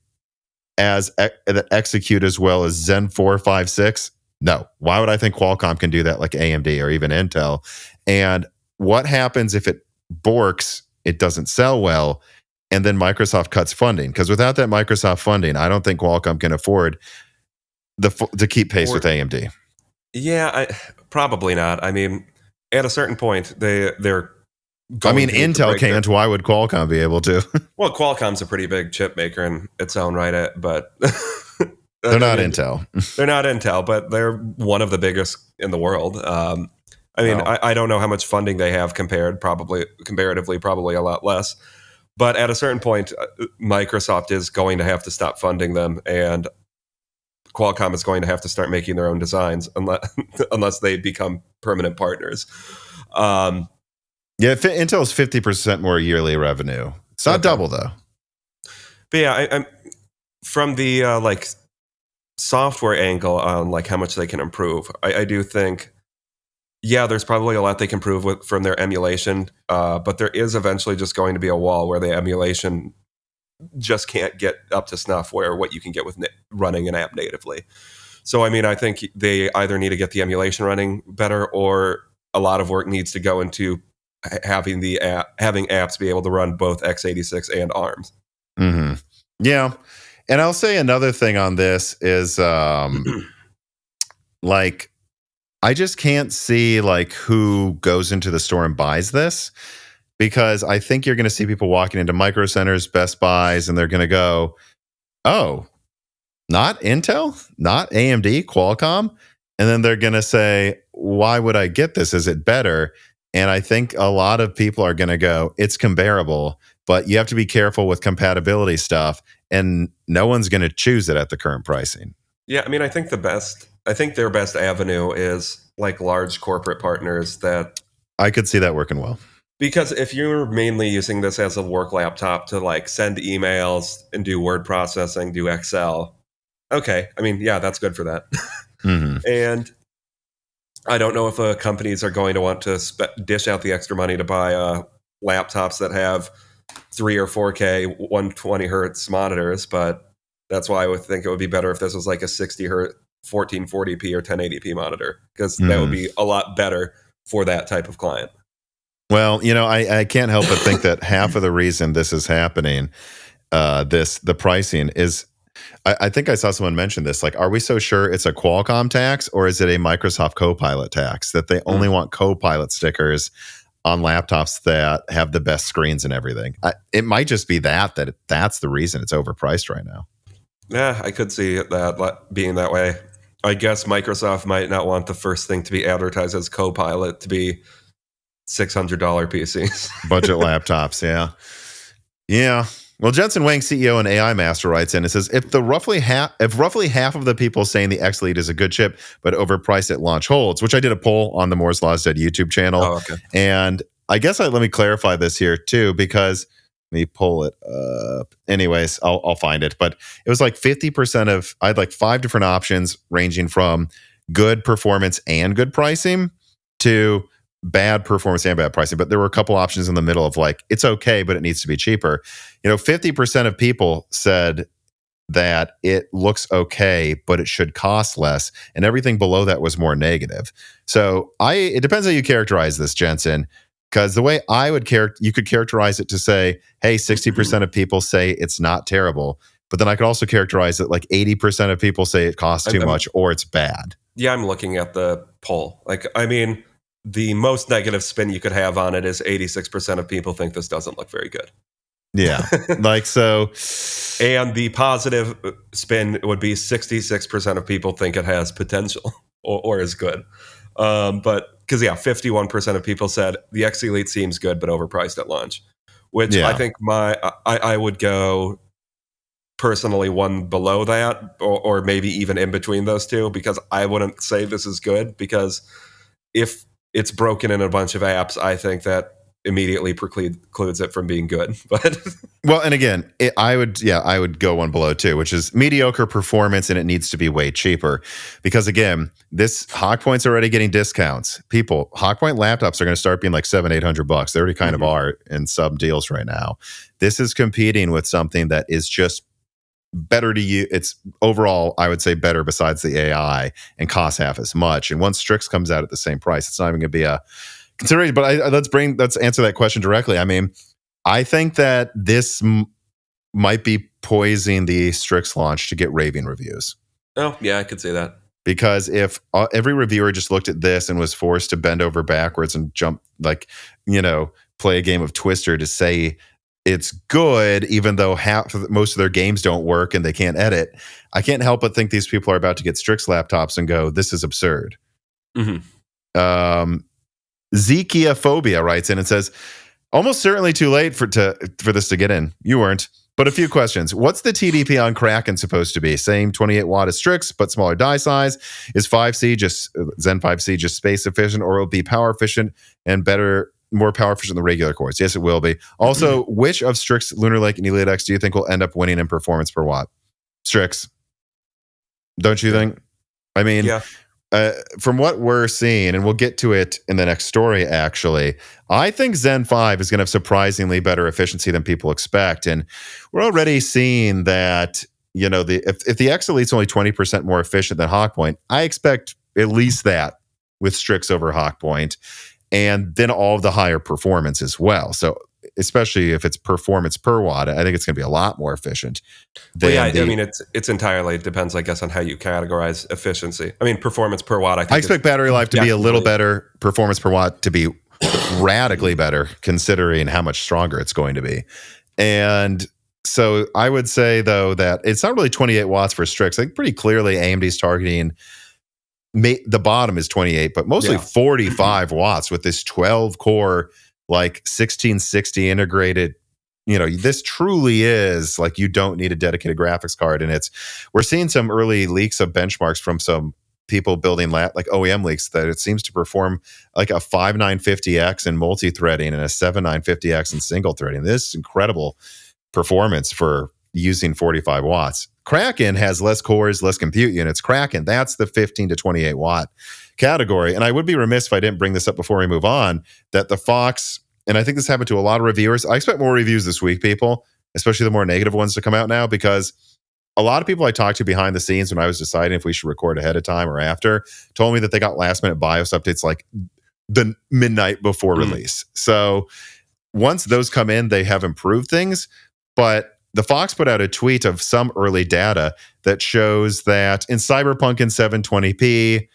execute as well as Zen 4, 5, 6? No. Why would I think Qualcomm can do that like AMD or even Intel? And what happens if it borks, it doesn't sell well, and then Microsoft cuts funding? Because without that Microsoft funding, I don't think Qualcomm can afford to keep pace with AMD. Yeah, probably not. I mean, at a certain point, they're Intel can't. Why would Qualcomm be able to? Well, Qualcomm's a pretty big chip maker in its own right, but they're not Intel. They're not Intel, but they're one of the biggest in the world. I don't know how much funding they have comparatively, probably a lot less. But at a certain point, Microsoft is going to have to stop funding them, and Qualcomm is going to have to start making their own designs unless they become permanent partners. Yeah, Intel's 50% more yearly revenue. It's not double though. But yeah, I'm from the software angle on like how much they can improve. I do think, yeah, there's probably a lot they can improve from their emulation, but there is eventually just going to be a wall where the emulation just can't get up to snuff where what you can get with running an app natively. So, I mean, I think they either need to get the emulation running better, or a lot of work needs to go into having apps be able to run both x86 and ARMs. Mm-hmm. Yeah. And I'll say another thing on this is like, I just can't see like who goes into the store and buys this, because I think you're going to see people walking into Micro Centers, Best Buys, and they're going to go, oh, not Intel, not AMD, Qualcomm. And then they're going to say, why would I get this? Is it better? And I think a lot of people are going to go, it's comparable, but you have to be careful with compatibility stuff, and no one's going to choose it at the current pricing. Yeah, I mean, I think their best avenue is like large corporate partners that I could see that working well. Because if you're mainly using this as a work laptop to like send emails and do word processing, do Excel, okay, I mean, yeah, that's good for that. Mm-hmm. And I don't know if companies are going to want to dish out the extra money to buy laptops that have 3 or 4K 120 hertz monitors, but that's why I would think it would be better if this was like a 60 hertz 1440p or 1080p monitor, because that would be a lot better for that type of client. Well, I can't help but think that half of the reason this is happening, the pricing is, I think I saw someone mention this, like, are we so sure it's a Qualcomm tax, or is it a Microsoft Copilot tax, that they only want Copilot stickers on laptops that have the best screens and everything? It might just be that's the reason it's overpriced right now. Yeah, I could see that being that way. I guess Microsoft might not want the first thing to be advertised as Copilot to be $600 PCs. Budget laptops, yeah. Yeah. Well, Jensen Wang, CEO and AI Master, writes in and says, if roughly half of the people saying the X Elite is a good chip but overpriced at launch holds, which I did a poll on the Moore's Law's Dead YouTube channel. Oh, okay. And I guess let me clarify this here too, because let me pull it up. Anyways, I'll find it. But it was like 50% of, I had like 5 different options ranging from good performance and good pricing to bad performance and bad pricing. But there were a couple options in the middle of like, it's okay, but it needs to be cheaper. 50% of people said that it looks okay, but it should cost less. And everything below that was more negative. So it depends how you characterize this, Jensen. Because the way I would you could characterize it to say, hey, 60% of people say it's not terrible. But then I could also characterize it like 80% of people say it costs too much or it's bad. Yeah, I'm looking at the poll. Like, I mean, the most negative spin you could have on it is 86% of people think this doesn't look very good. Yeah, like so. And the positive spin would be 66% of people think it has potential or is good. But because 51% of people said the X Elite seems good but overpriced at launch, which I think I would go personally one below that, or maybe even in between those two, because I wouldn't say this is good, because if it's broken in a bunch of apps, I think that immediately precludes it from being good. But well, and again, I would go one below too, which is mediocre performance, and it needs to be way cheaper. Because again, this Hawkpoint's already getting discounts. Hawkpoint laptops are going to start being like $700-800. They already kind of are in sub deals right now. This is competing with something that is just better to you. It's overall, I would say, better besides the AI, and costs half as much. And once Strix comes out at the same price, it's not even going to be a consideration. But let's answer that question directly. I mean, I think that this might be poising the Strix launch to get raving reviews. Oh, yeah, I could say that. Because if every reviewer just looked at this and was forced to bend over backwards and jump, play a game of Twister to say it's good, even though most of their games don't work and they can't edit, I can't help but think these people are about to get Strix laptops and go, this is absurd. Zekiophobia writes in and says, almost certainly too late for this to get in. You weren't. But a few questions. What's the TDP on Kraken supposed to be? Same 28 watt as Strix, but smaller die size? Is Zen 5C just space efficient, or will it be power efficient and more power efficient than regular cores? Yes, it will be. Also, which of Strix, Lunar Lake, and Elite X do you think will end up winning in performance per watt? Strix. Don't you think? I mean, yeah. From what we're seeing, and we'll get to it in the next story, actually, I think Zen 5 is going to have surprisingly better efficiency than people expect. And we're already seeing that, if the X Elite's only 20% more efficient than Hawkpoint, I expect at least that with Strix over Hawkpoint, and then all of the higher performance as well. So especially if it's performance per watt, I think it's going to be a lot more efficient. I mean, it's entirely depends, I guess, on how you categorize efficiency. I mean, performance per watt, I expect battery life to be a little better, performance per watt to be radically better, considering how much stronger it's going to be. And so I would say, though, that it's not really 28 watts for Strix. I think pretty clearly AMD's targeting, the bottom is 28, but mostly 45 watts with this 12-core, 1660 integrated. This truly is you don't need a dedicated graphics card. And we're seeing some early leaks of benchmarks from some people building OEM leaks that it seems to perform like a 5950X in multi-threading and a 7950X in single threading. This is incredible performance for using 45 watts. Kraken has less cores, less compute units. Kraken, that's the 15 to 28 watt category. And I would be remiss if I didn't bring this up before we move on, that the Fox, and I think this happened to a lot of reviewers. I expect more reviews this week, people, especially the more negative ones to come out now, because a lot of people I talked to behind the scenes when I was deciding if we should record ahead of time or after told me that they got last minute BIOS updates the midnight before release. So once those come in, they have improved things. But the Fox put out a tweet of some early data that shows that in Cyberpunk in 720p,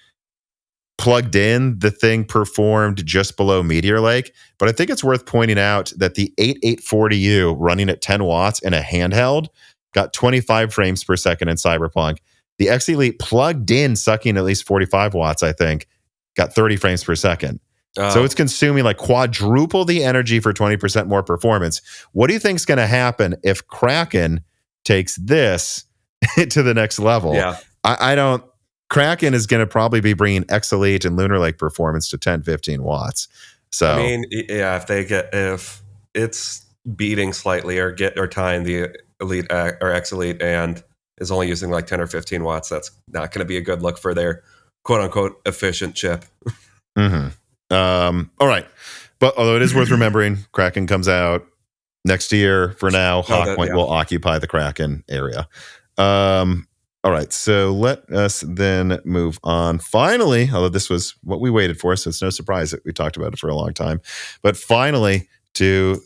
plugged in, the thing performed just below Meteor Lake. But I think it's worth pointing out that the 8840U running at 10 watts in a handheld got 25 frames per second in Cyberpunk. The X Elite plugged in, sucking at least 45 watts, I think, got 30 frames per second. So it's consuming quadruple the energy for 20% more performance. What do you think is going to happen if Kraken takes this to the next level? Yeah. I don't. Kraken is going to probably be bringing X Elite and Lunar Lake performance to 10-15 watts. So I mean, yeah, if it's beating slightly or tying the Elite or X Elite and is only using 10 or 15 watts, that's not going to be a good look for their quote unquote efficient chip. All right. But although it is worth remembering, Kraken comes out next year. For now, Hawkpoint will occupy the Kraken area. All right. So let us then move on. Finally, although this was what we waited for, so it's no surprise that we talked about it for a long time. But finally, to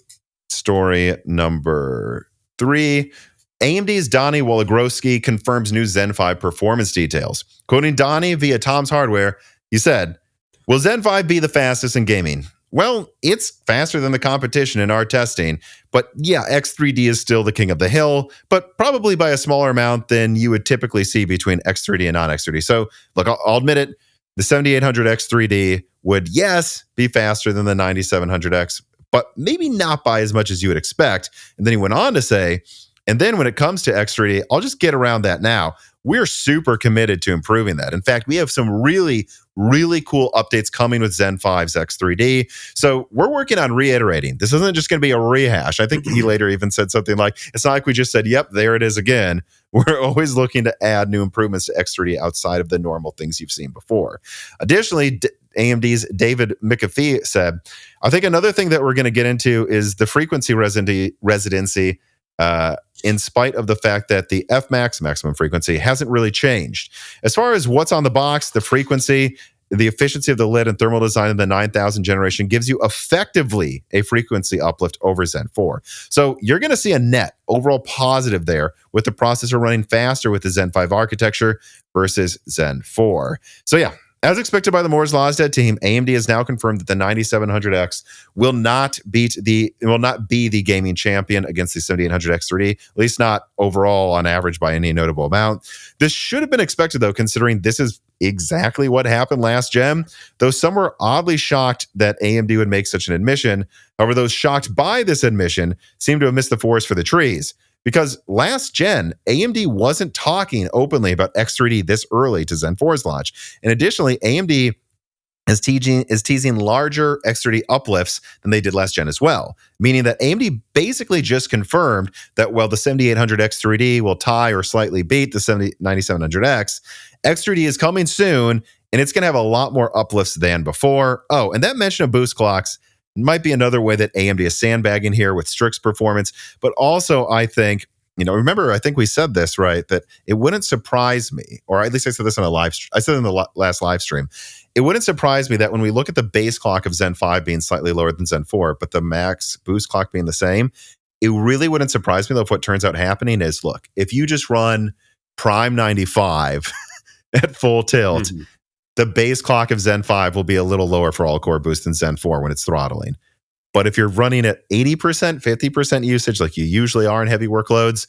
story number 3. AMD's Donnie Woligrowski confirms new Zen 5 performance details. Quoting Donnie via Tom's Hardware, he said, "Will Zen 5 be the fastest in gaming? Well, it's faster than the competition in our testing, but yeah, X3D is still the king of the hill, but probably by a smaller amount than you would typically see between X3D and non-X3D. So look, I'll admit it, the 7800 X3D would, yes, be faster than the 9700X, but maybe not by as much as you would expect." And then he went on to say, And then when it comes to X3D, I'll just get around that now. We're super committed to improving that. In fact, we have some really, really cool updates coming with Zen 5's X3D. So we're working on reiterating. This isn't just going to be a rehash. I think he later even said something like, it's not like we just said, yep, there it is again. We're always looking to add new improvements to X3D outside of the normal things you've seen before. Additionally, AMD's David McAfee said, I think another thing that we're going to get into is the frequency residency, in spite of the fact that the Fmax, maximum frequency, hasn't really changed. As far as what's on the box, the frequency, the efficiency of the lid and thermal design of the 9000 generation gives you effectively a frequency uplift over Zen 4. So you're going to see a net overall positive there with the processor running faster with the Zen 5 architecture versus Zen 4. So yeah, as expected by the Moore's Law is Dead team, AMD has now confirmed that the 9700X will not be the gaming champion against the 7800X 3D, at least not overall on average by any notable amount. This should have been expected, though, considering this is exactly what happened last gen, though some were oddly shocked that AMD would make such an admission. However, those shocked by this admission seem to have missed the forest for the trees. Because last gen, AMD wasn't talking openly about X3D this early to Zen 4's launch. And additionally, AMD is teasing larger X3D uplifts than they did last gen as well, meaning that AMD basically just confirmed that while the 7800X 3D will tie or slightly beat the 9700X, X3D is coming soon, and it's going to have a lot more uplifts than before. Oh, and that mention of boost clocks might be another way that AMD is sandbagging here with Strix performance. But also, I think, remember, I think we said this, right? That it wouldn't surprise me, or at least I said this on a live stream. I said in the last live stream, it wouldn't surprise me that when we look at the base clock of Zen 5 being slightly lower than Zen 4, but the max boost clock being the same, it really wouldn't surprise me, though, if what turns out happening is, look, if you just run Prime 95 at full tilt, the base clock of Zen 5 will be a little lower for all-core boost than Zen 4 when it's throttling. But if you're running at 80%, 50% usage like you usually are in heavy workloads,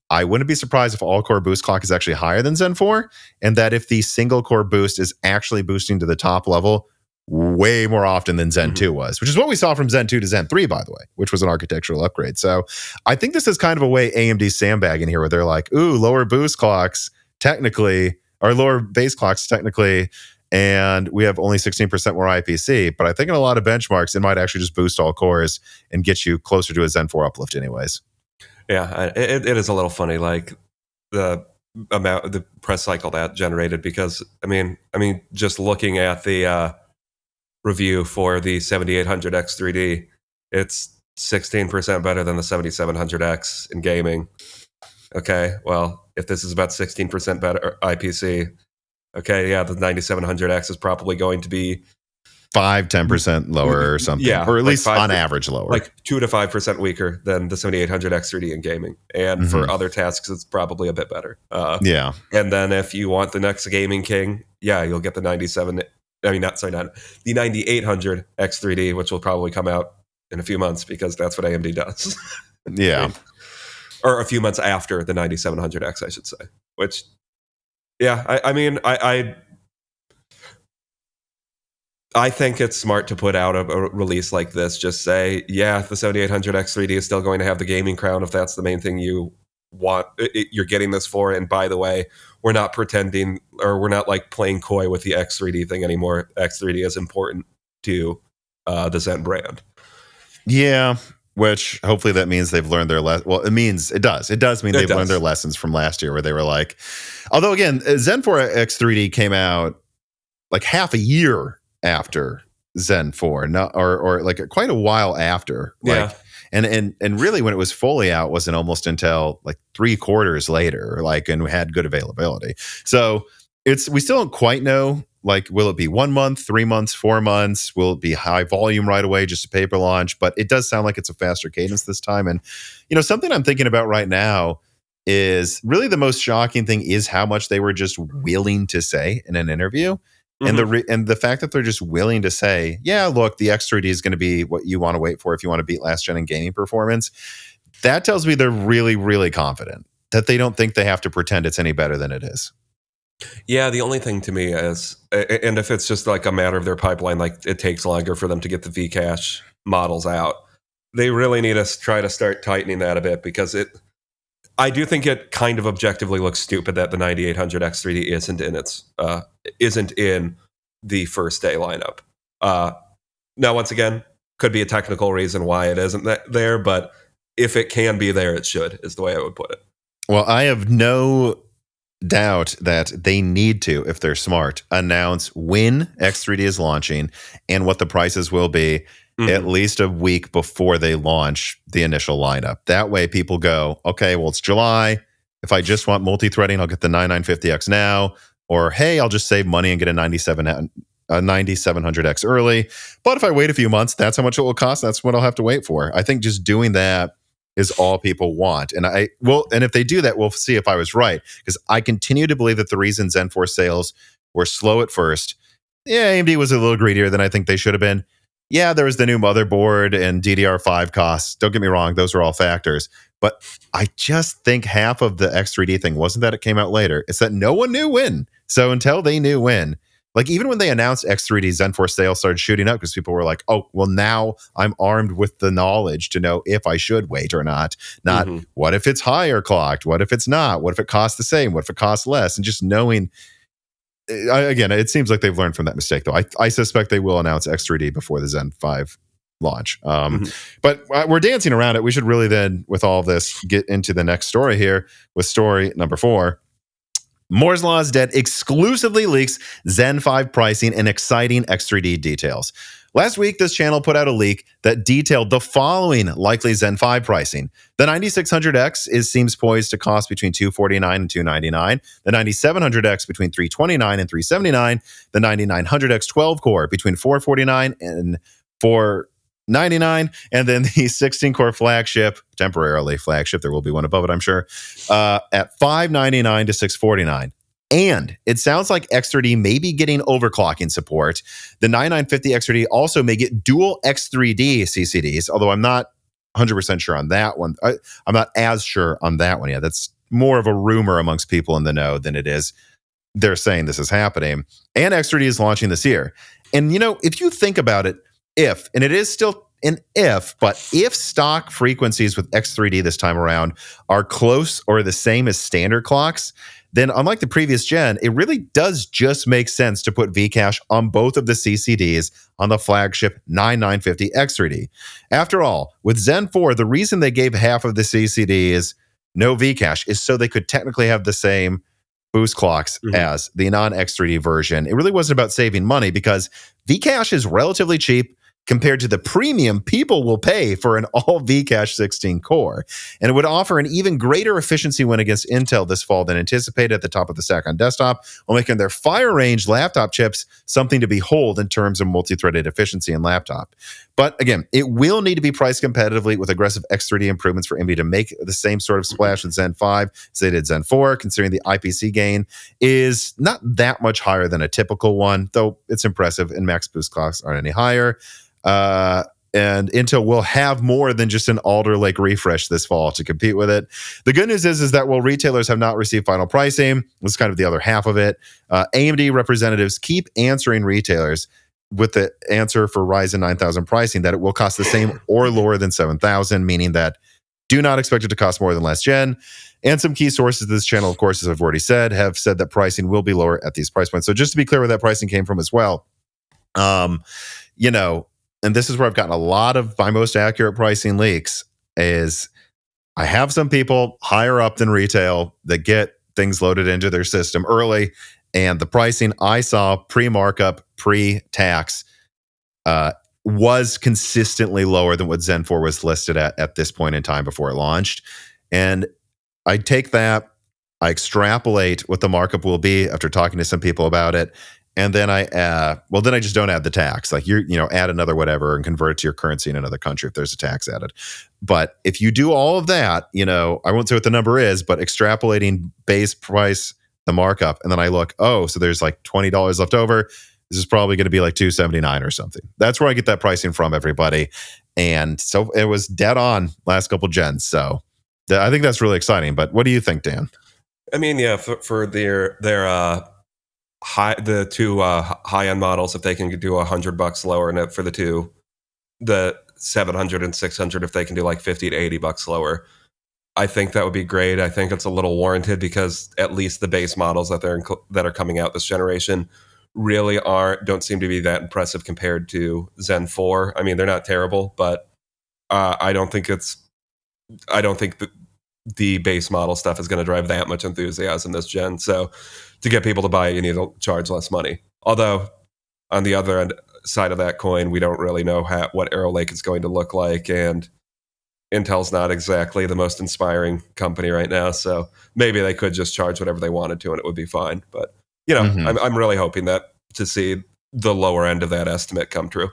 I wouldn't be surprised if all-core boost clock is actually higher than Zen 4, and that if the single-core boost is actually boosting to the top level way more often than Zen 2 was, which is what we saw from Zen 2 to Zen 3, by the way, which was an architectural upgrade. So I think this is kind of a way AMD's sandbagging here, where they're like, ooh, lower boost clocks technically, or lower base clocks technically, and we have only 16% more IPC. But I think in a lot of benchmarks, it might actually just boost all cores and get you closer to a Zen 4 uplift anyways. Yeah, it is a little funny, like the amount, the press cycle that generated, because I mean, just looking at the review for the 7800X 3D, it's 16% better than the 7700X in gaming. Okay, well, if this is about 16% better IPC, okay, yeah, the 9700X is probably going to be 5-10% lower or something, yeah, or at least like on average lower, like 2 to 5% weaker than the 7800X 3D in gaming. And for other tasks, it's probably a bit better. Yeah. And then if you want the next gaming king, yeah, you'll get the 9800X 3D, which will probably come out in a few months because that's what AMD does. Yeah. Or a few months after the 9700X, I should say. Which, yeah, I think it's smart to put out a release like this. Just say, yeah, the 7800X 3D is still going to have the gaming crown if that's the main thing you want. You're getting this for. And by the way, we're not pretending, or we're not like playing coy with the X3D thing anymore. X3D is important to the Zen brand. Yeah. Which hopefully that means they've learned their lesson. Well, it does. It does mean they've learned their lessons from last year, where they were like, although again, Zen 4 X 3D came out like half a year after Zen 4, or like quite a while after. Like, yeah. And really when it was fully out wasn't almost until like 3 quarters later, like, and we had good availability. So we still don't quite know, like, will it be 1 month, 3 months, 4 months? Will it be high volume right away, just a paper launch? But it does sound like it's a faster cadence this time. And, something I'm thinking about right now is really the most shocking thing is how much they were just willing to say in an interview. And the fact that they're just willing to say, yeah, look, the X3D is going to be what you want to wait for if you want to beat last gen in gaming performance. That tells me they're really, really confident, that they don't think they have to pretend it's any better than it is. Yeah, the only thing to me is, and if it's just like a matter of their pipeline, like it takes longer for them to get the Vcache models out, they really need to try to start tightening that a bit, because I do think it kind of objectively looks stupid that the 9800 X3D isn't in the first day lineup. Now, once again, could be a technical reason why it isn't there, but if it can be there, it should, is the way I would put it. Well, I have no doubt that they need to, if they're smart, announce when X3D is launching and what the prices will be at least a week before they launch the initial lineup. That way people go, okay, well, it's July. If I just want multi-threading, I'll get the 9950X now. Or, hey, I'll just save money and get a 9700X early. But if I wait a few months, that's how much it will cost. That's what I'll have to wait for. I think just doing that is all people want. And and if they do that, we'll see if I was right. Because I continue to believe that the reason Zen 4 sales were slow at first, AMD was a little greedier than I think they should have been. Yeah, there was the new motherboard and DDR5 costs. Don't get me wrong, those are all factors. But I just think half of the X3D thing wasn't that it came out later. It's that no one knew when. So until they knew when, like even when they announced X3D, Zen 4 sales started shooting up because people were like, oh, well, now I'm armed with the knowledge to know if I should wait or not. Not what if it's higher clocked? What if it's not? What if it costs the same? What if it costs less? And just knowing, again, it seems like they've learned from that mistake, though. I suspect they will announce X3D before the Zen 5 launch. But we're dancing around it. We should really then, with all of this, get into the next story here with story number 4. Moore's Law is dead exclusively leaks Zen 5 pricing and exciting X3D details. Last week, this channel put out a leak that detailed the following likely Zen 5 pricing. The 9600X seems poised to cost between $249 and $299. The 9700X between $329 and $379. The 9900X 12-core between $449 and $499. And then the 16-core flagship, temporarily flagship, there will be one above it, I'm sure, at $599 to $649. And it sounds like X3D may be getting overclocking support. The 9950 X3D also may get dual X3D CCDs, although I'm not 100% sure on that one. I'm not as sure on that one yet. That's more of a rumor amongst people in the know than it is they're saying this is happening. And X3D is launching this year. And, if you think about it, and it is still an but if stock frequencies with X3D this time around are close or the same as standard clocks, then unlike the previous gen, it really does just make sense to put Vcache on both of the CCDs on the flagship 9950 X3D. After all, with Zen 4, the reason they gave half of the CCDs no Vcache is so they could technically have the same boost clocks as the non-X3D version. It really wasn't about saving money because Vcache is relatively cheap compared to the premium people will pay for an all Vcache 16 core. And it would offer an even greater efficiency win against Intel this fall than anticipated at the top of the stack on desktop, while making their fire range laptop chips something to behold in terms of multi-threaded efficiency in laptop. But again, it will need to be priced competitively with aggressive X3D improvements for NVIDIA to make the same sort of splash with Zen 5 as they did Zen 4, considering the IPC gain is not that much higher than a typical one, though it's impressive and max boost clocks aren't any higher. And Intel will have more than just an Alder Lake refresh this fall to compete with it. The good news is that while retailers have not received final pricing, this is kind of the other half of it, AMD representatives keep answering retailers with the answer for Ryzen 9000 pricing that it will cost the same or lower than 7000, meaning that do not expect it to cost more than last gen. And some key sources of this channel, of course, as I've already said, have said that pricing will be lower at these price points. So just to be clear where that pricing came from as well, and this is where I've gotten a lot of my most accurate pricing leaks, is I have some people higher up than retail that get things loaded into their system early, and the pricing I saw pre-markup, pre-tax was consistently lower than what Zen 4 was listed at this point in time before it launched. And I take that, I extrapolate what the markup will be after talking to some people about it, and then I just don't add the tax. Like add another whatever and convert it to your currency in another country if there's a tax added. But if you do all of that, I won't say what the number is, but extrapolating base price, the markup, and then I look, so there's like $20 left over. This is probably going to be like $279 or something. That's where I get that pricing from, everybody. And so it was dead on last couple gens. So I think that's really exciting. But what do you think, Dan? I mean, yeah, for their the two high-end models, if they can do $100 lower, and for the 700 and 600, if they can do like $50 to $80 lower, I think that would be great. I think it's a little warranted because at least the base models that are coming out this generation really don't seem to be that impressive compared to Zen 4. I mean, they're not terrible, but I don't think the base model stuff is going to drive that much enthusiasm this gen. So to get people to buy it, you need to charge less money. Although on the other side of that coin, we don't really know what Arrow Lake is going to look like, and Intel's not exactly the most inspiring company right now, so maybe they could just charge whatever they wanted to and it would be fine. But, I'm really hoping that to see the lower end of that estimate come true.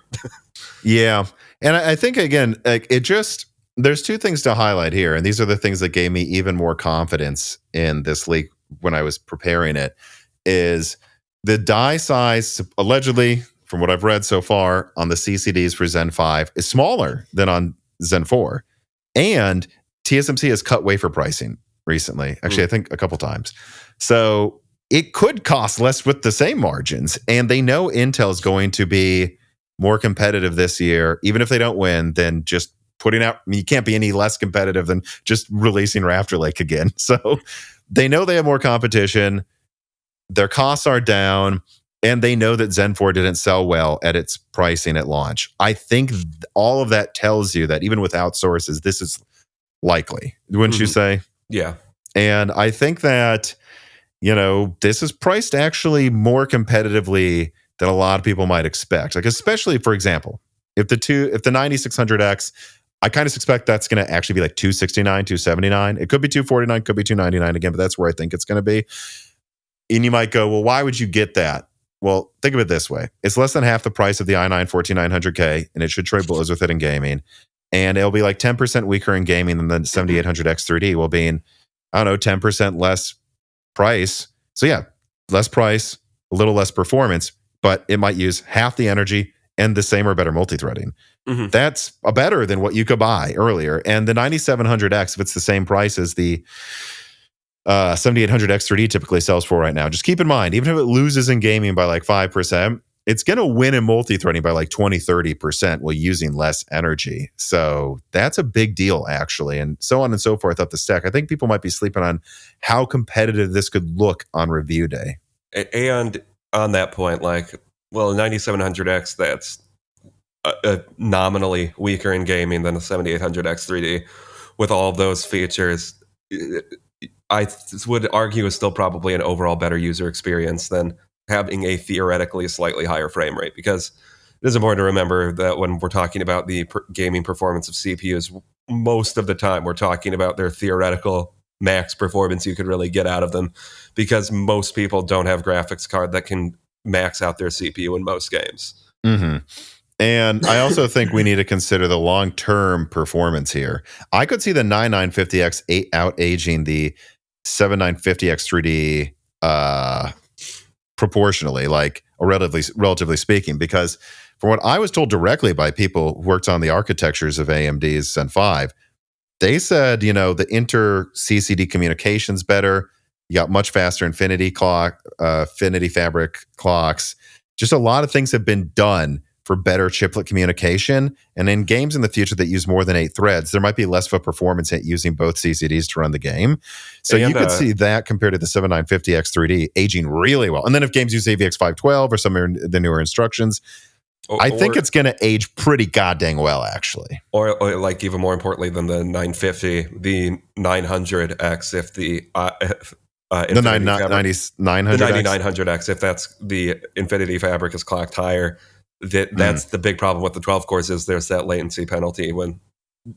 Yeah. And I think, again, like there's two things to highlight here, and these are the things that gave me even more confidence in this leak when I was preparing it, is the die size, allegedly, from what I've read so far, on the CCDs for Zen 5 is smaller than on Zen 4. And TSMC has cut wafer pricing recently. Actually, I think a couple times. So it could cost less with the same margins. And they know Intel is going to be more competitive this year, even if they don't win, than just putting out. I mean, you can't be any less competitive than just releasing Raptor Lake again. So they know they have more competition. Their costs are down. And they know that Zen 4 didn't sell well at its pricing at launch. I think all of that tells you that even without sources, this is likely, wouldn't you say? Yeah. And I think that, this is priced actually more competitively than a lot of people might expect. Like, especially, for example, if the 9600X, I kind of suspect that's going to actually be like $269, $279. It could be $249, could be $299 again, but that's where I think it's going to be. And you might go, well, why would you get that? Well, think of it this way. It's less than half the price of the i9-14900K, and it should trade blows with it in gaming. And it'll be like 10% weaker in gaming than the 7800X 3D, while being, 10% less price. So yeah, less price, a little less performance, but it might use half the energy and the same or better multi-threading. That's better than what you could buy earlier. And the 9700X, if it's the same price as the 7800X 3D typically sells for right now. Just keep in mind, even if it loses in gaming by like 5%, it's going to win in multi-threading by like 20-30% while using less energy. So that's a big deal, actually. And so on and so forth up the stack. I think people might be sleeping on how competitive this could look on review day. And on that point, like, well, 9700X, that's nominally weaker in gaming than the 7800X 3D. With all of those features, I would argue is still probably an overall better user experience than having a theoretically slightly higher frame rate, because it is important to remember that when we're talking about the gaming performance of CPUs, most of the time we're talking about their theoretical max performance you could really get out of them, because most people don't have graphics card that can max out their CPU in most games. And I also think we need to consider the long-term performance here. I could see the 9950X out-aging the 7950X 3D proportionally, like relatively speaking, because from what I was told directly by people who worked on the architectures of AMD's Zen 5, they said, the inter-CCD communication's better. You got much faster Infinity Fabric clocks. Just a lot of things have been done for better chiplet communication. And in games in the future that use more than 8 threads, there might be less of a performance at using both CCDs to run the game. So you could see that compared to the 7950X 3D aging really well. And then if games use AVX512 or some of the newer instructions, I think it's going to age pretty goddamn well, actually. Or like even more importantly than the 950, the 900X, if the... the 9900X, if that's the Infinity Fabric is clocked higher, that's the big problem with the 12 cores, is there's that latency penalty when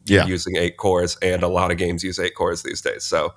you're using 8 cores, and a lot of games use 8 cores these days. So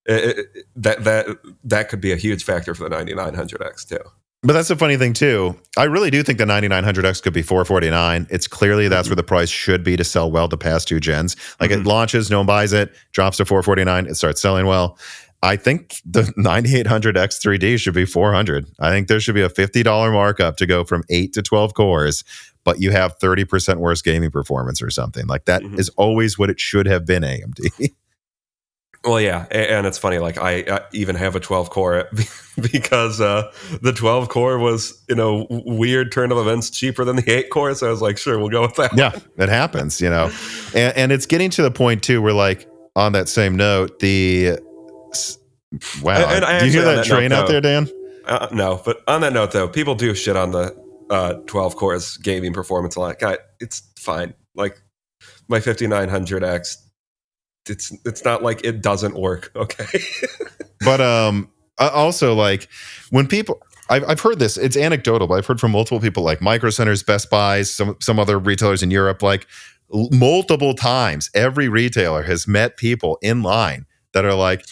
that could be a huge factor for the 9900X too. But that's the funny thing too. I really do think the 9900X could be $449. It's clearly that's where the price should be to sell well the past 2 gens. Like it launches, no one buys it, drops to $449, it starts selling well. I think the 9800X 3D should be $400. I think there should be a $50 markup to go from 8 to 12 cores, but you have 30% worse gaming performance or something. Like that is always what it should have been, AMD. Well, yeah, and it's funny, like I even have a 12 core because the 12 core was, weird turn of events cheaper than the 8 core, so I was like, sure, we'll go with that. Yeah, it happens, and it's getting to the point too where like on that same note, wow, And do you hear that train out there, Dan? No, but on that note, though, people do shit on the 12 cores gaming performance a lot. God, it's fine. Like my 5900X, it's not like it doesn't work. Okay. But also, like, when people, I've heard this, it's anecdotal, but I've heard from multiple people, like Micro Centers, Best Buys, some other retailers in Europe, like multiple times, every retailer has met people in line that are like,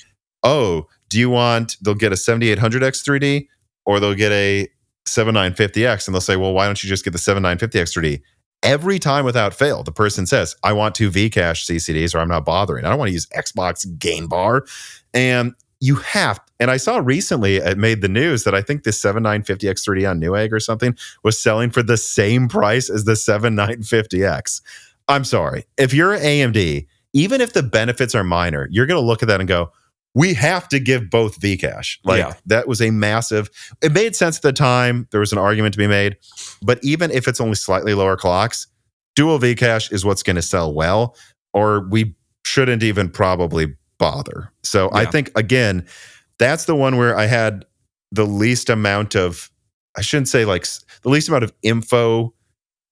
oh, they'll get a 7800X 3D or they'll get a 7950X, and they'll say, well, why don't you just get the 7950X 3D? Every time without fail, the person says, I want 2 Vcache CCDs or I'm not bothering. I don't want to use Xbox Game Bar. And you have, and I saw recently it made the news that I think the 7950X 3D on Newegg or something was selling for the same price as the 7950X. I'm sorry. If you're AMD, even if the benefits are minor, you're going to look at that and go, we have to give both Vcache. That was a massive, it made sense at the time. There was an argument to be made, but even if it's only slightly lower clocks, dual Vcache is what's going to sell well, or we shouldn't even probably bother. So I think, again, that's the one where I had the least amount of, I shouldn't say like the least amount of info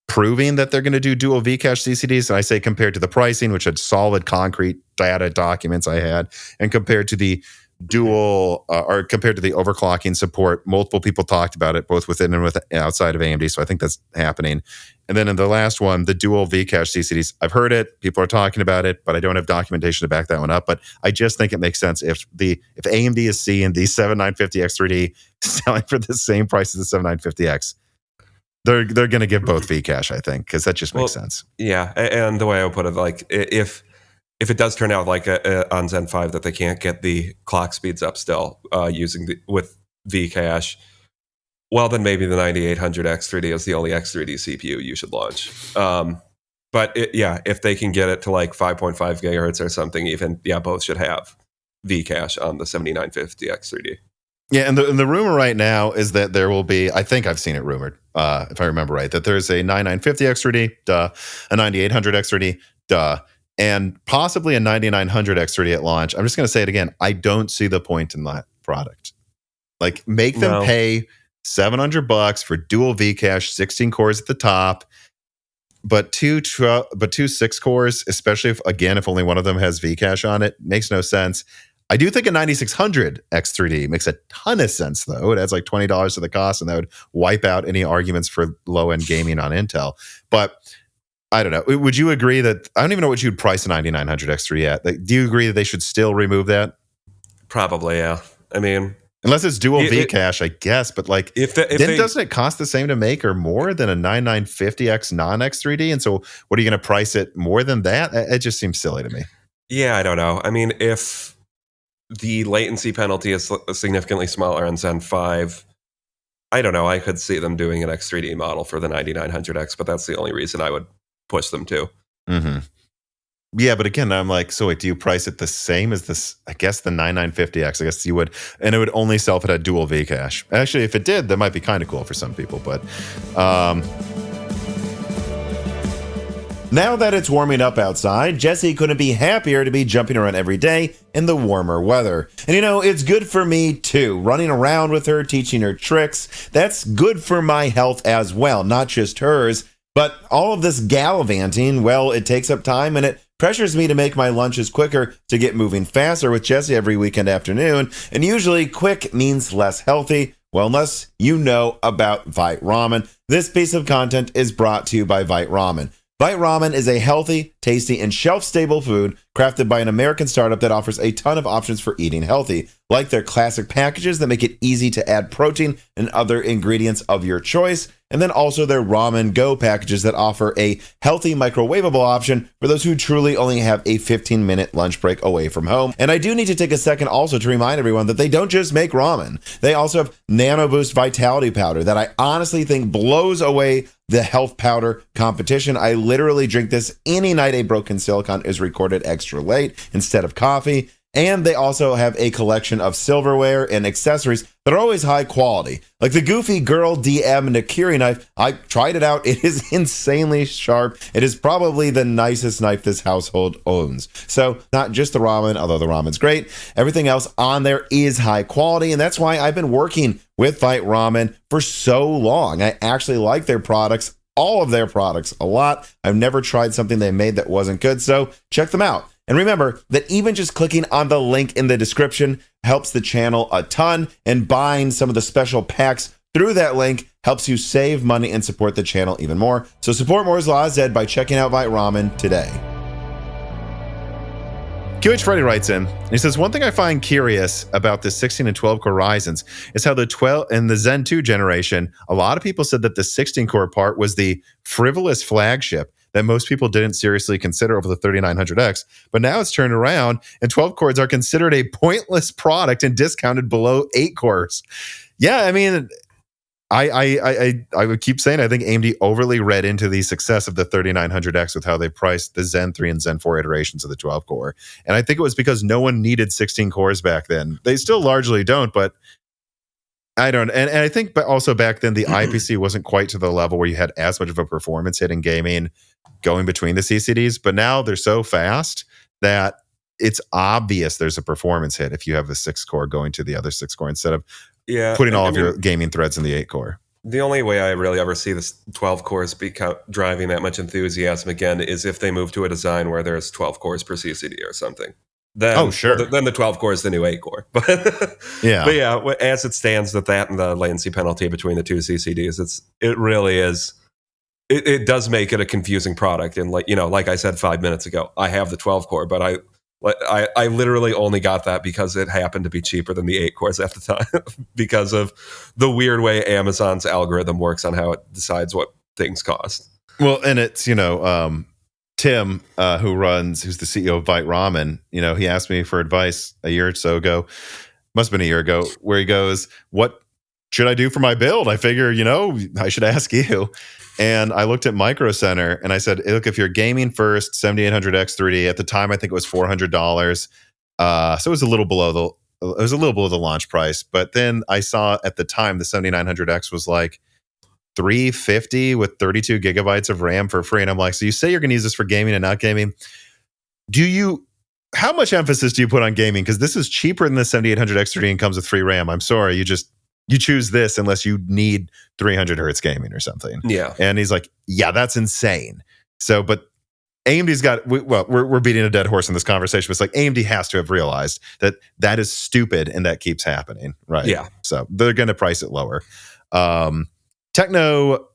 proving that they're going to do dual Vcache CCDs. And I say compared to the pricing, which had solid concrete data documents I had, and compared to the dual or compared to the overclocking support, multiple people talked about it both within and outside of AMD. So I think that's happening. And then in the last one, the dual Vcache CCDs, I've heard it, people are talking about it, but I don't have documentation to back that one up. But I just think it makes sense if AMD is seeing the 7950X 3D selling for the same price as the 7950X, they're going to give both Vcache, I think, because that just makes sense. Yeah, and the way I would put it, like if it does turn out like on Zen 5 that they can't get the clock speeds up still using with Vcache, well, then maybe the 9800X 3D is the only X3D CPU you should launch. But if they can get it to like 5.5 gigahertz or something, even both should have Vcache on the 7950X 3D. Yeah, and the rumor right now is that there will be, I think I've seen it rumored, if I remember right, that there's a 9950X 3D, a 9800X 3D, and possibly a 9900X 3D at launch. I'm just going to say it again. I don't see the point in that product. Like, make them pay $700 for dual Vcache, 16 cores at the top, but two 6 cores, especially if only one of them has Vcache on it, makes no sense. I do think a 9600X 3D makes a ton of sense, though. It adds like $20 to the cost, and that would wipe out any arguments for low-end gaming on Intel. But I don't know. Would you agree that, I don't even know what you'd price a 9900X 3D at. Like, do you agree that they should still remove that? Probably, yeah. I mean, unless it's dual Vcache, I guess. But like, doesn't it cost the same to make or more than a 9950X non-X 3D? And so what are you going to price it more than that? It just seems silly to me. Yeah, I don't know. I mean, if the latency penalty is significantly smaller on Zen 5, I don't know. I could see them doing an X3D model for the 9900X, but that's the only reason I would push them to. Mm-hmm. Yeah, but again, I'm like, so wait, do you price it the same as this? I guess the 9950X, I guess you would, and it would only sell if it had dual Vcache. Actually, if it did, that might be kind of cool for some people, but now that it's warming up outside, Jessie couldn't be happier to be jumping around every day in the warmer weather. And it's good for me too. Running around with her, teaching her tricks, that's good for my health as well, not just hers. But all of this gallivanting, well, it takes up time and it pressures me to make my lunches quicker to get moving faster with Jessie every weekend afternoon. And usually quick means less healthy. Well, unless you know about Vite Ramen. This piece of content is brought to you by Vite Ramen. Vite Ramen is a healthy, tasty, and shelf-stable food crafted by an American startup that offers a ton of options for eating healthy, like their classic packages that make it easy to add protein and other ingredients of your choice, and then also their Ramen Go packages that offer a healthy microwavable option for those who truly only have a 15-minute lunch break away from home. And I do need to take a second also to remind everyone that they don't just make ramen. They also have Nano Boost Vitality Powder that I honestly think blows away the health powder competition. I literally drink this any night a broken silicon is recorded extra late instead of coffee. And they also have a collection of silverware and accessories that are always high quality. Like the Goofy Girl DM Nakiri knife, I tried it out. It is insanely sharp. It is probably the nicest knife this household owns. So not just the ramen, although the ramen's great. Everything else on there is high quality, and that's why I've been working with Fight Ramen for so long. I actually like their products, all of their products, a lot. I've never tried something they made that wasn't good, so check them out. And remember that even just clicking on the link in the description helps the channel a ton, and buying some of the special packs through that link helps you save money and support the channel even more. So support Moore's Law Z by checking out Fight Ramen today. QH Freddy writes in, and he says, one thing I find curious about the 16 and 12 core Ryzens is how the 12 and the Zen 2 generation, a lot of people said that the 16 core part was the frivolous flagship that most people didn't seriously consider over the 3900X, but now it's turned around and 12 cores are considered a pointless product and discounted below 8 cores. Yeah, I mean, I would keep saying I think AMD overly read into the success of the 3900X with how they priced the Zen 3 and Zen 4 iterations of the 12 core. And I think it was because no one needed 16 cores back then. They still largely don't, but I don't. And I think but also back then the IPC wasn't quite to the level where you had as much of a performance hit in gaming going between the CCDs. But now they're so fast that it's obvious there's a performance hit if you have a 6 core going to the other 6 core instead of putting all of your gaming threads in the 8 core. The only way I really ever see this 12 cores driving that much enthusiasm again is if they move to a design where there's 12 cores per CCD or something. Then, then the 12 core is the new 8 core. But yeah, as it stands, that and the latency penalty between the two CCDs, it really is. It does make it a confusing product. And like I said 5 minutes ago, I have the 12 core, but I literally only got that because it happened to be cheaper than the 8 cores at the time because of the weird way Amazon's algorithm works on how it decides what things cost. Well, and it's Tim, who's the CEO of Fight Ramen, he asked me for advice a year or so ago, must have been a year ago, where he goes, what should I do for my build? I figure, I should ask you. And I looked at Micro Center and I said, look, if you're gaming first, 7800X 3D, at the time, I think it was $400. So it was a little below the launch price. But then I saw at the time, the 7900X was like $350 with 32 gigabytes of RAM for free. And I'm like, so you say you're going to use this for gaming and not gaming. How much emphasis do you put on gaming? Because this is cheaper than the 7800X 3D and comes with free RAM. I'm sorry, you choose this unless you need 300 hertz gaming or something. Yeah. And he's like, yeah, that's insane. So, but AMD's we're beating a dead horse in this conversation, but it's like AMD has to have realized that is stupid and that keeps happening. Right. Yeah. So they're going to price it lower. Techno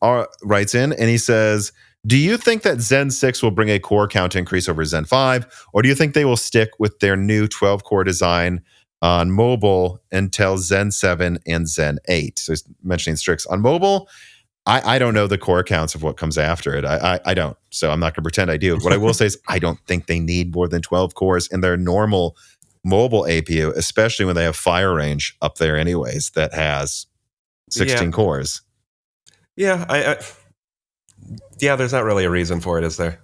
writes in and he says, do you think that Zen 6 will bring a core count increase over Zen 5? Or do you think they will stick with their new 12 core design on mobile until Zen 7 and Zen 8? So he's mentioning Strix. On mobile, I don't know the core counts of what comes after it. I don't. So I'm not going to pretend I do. What I will say is I don't think they need more than 12 cores in their normal mobile APU, especially when they have Fire Range up there anyways that has 16 cores. Yeah, there's not really a reason for it, is there?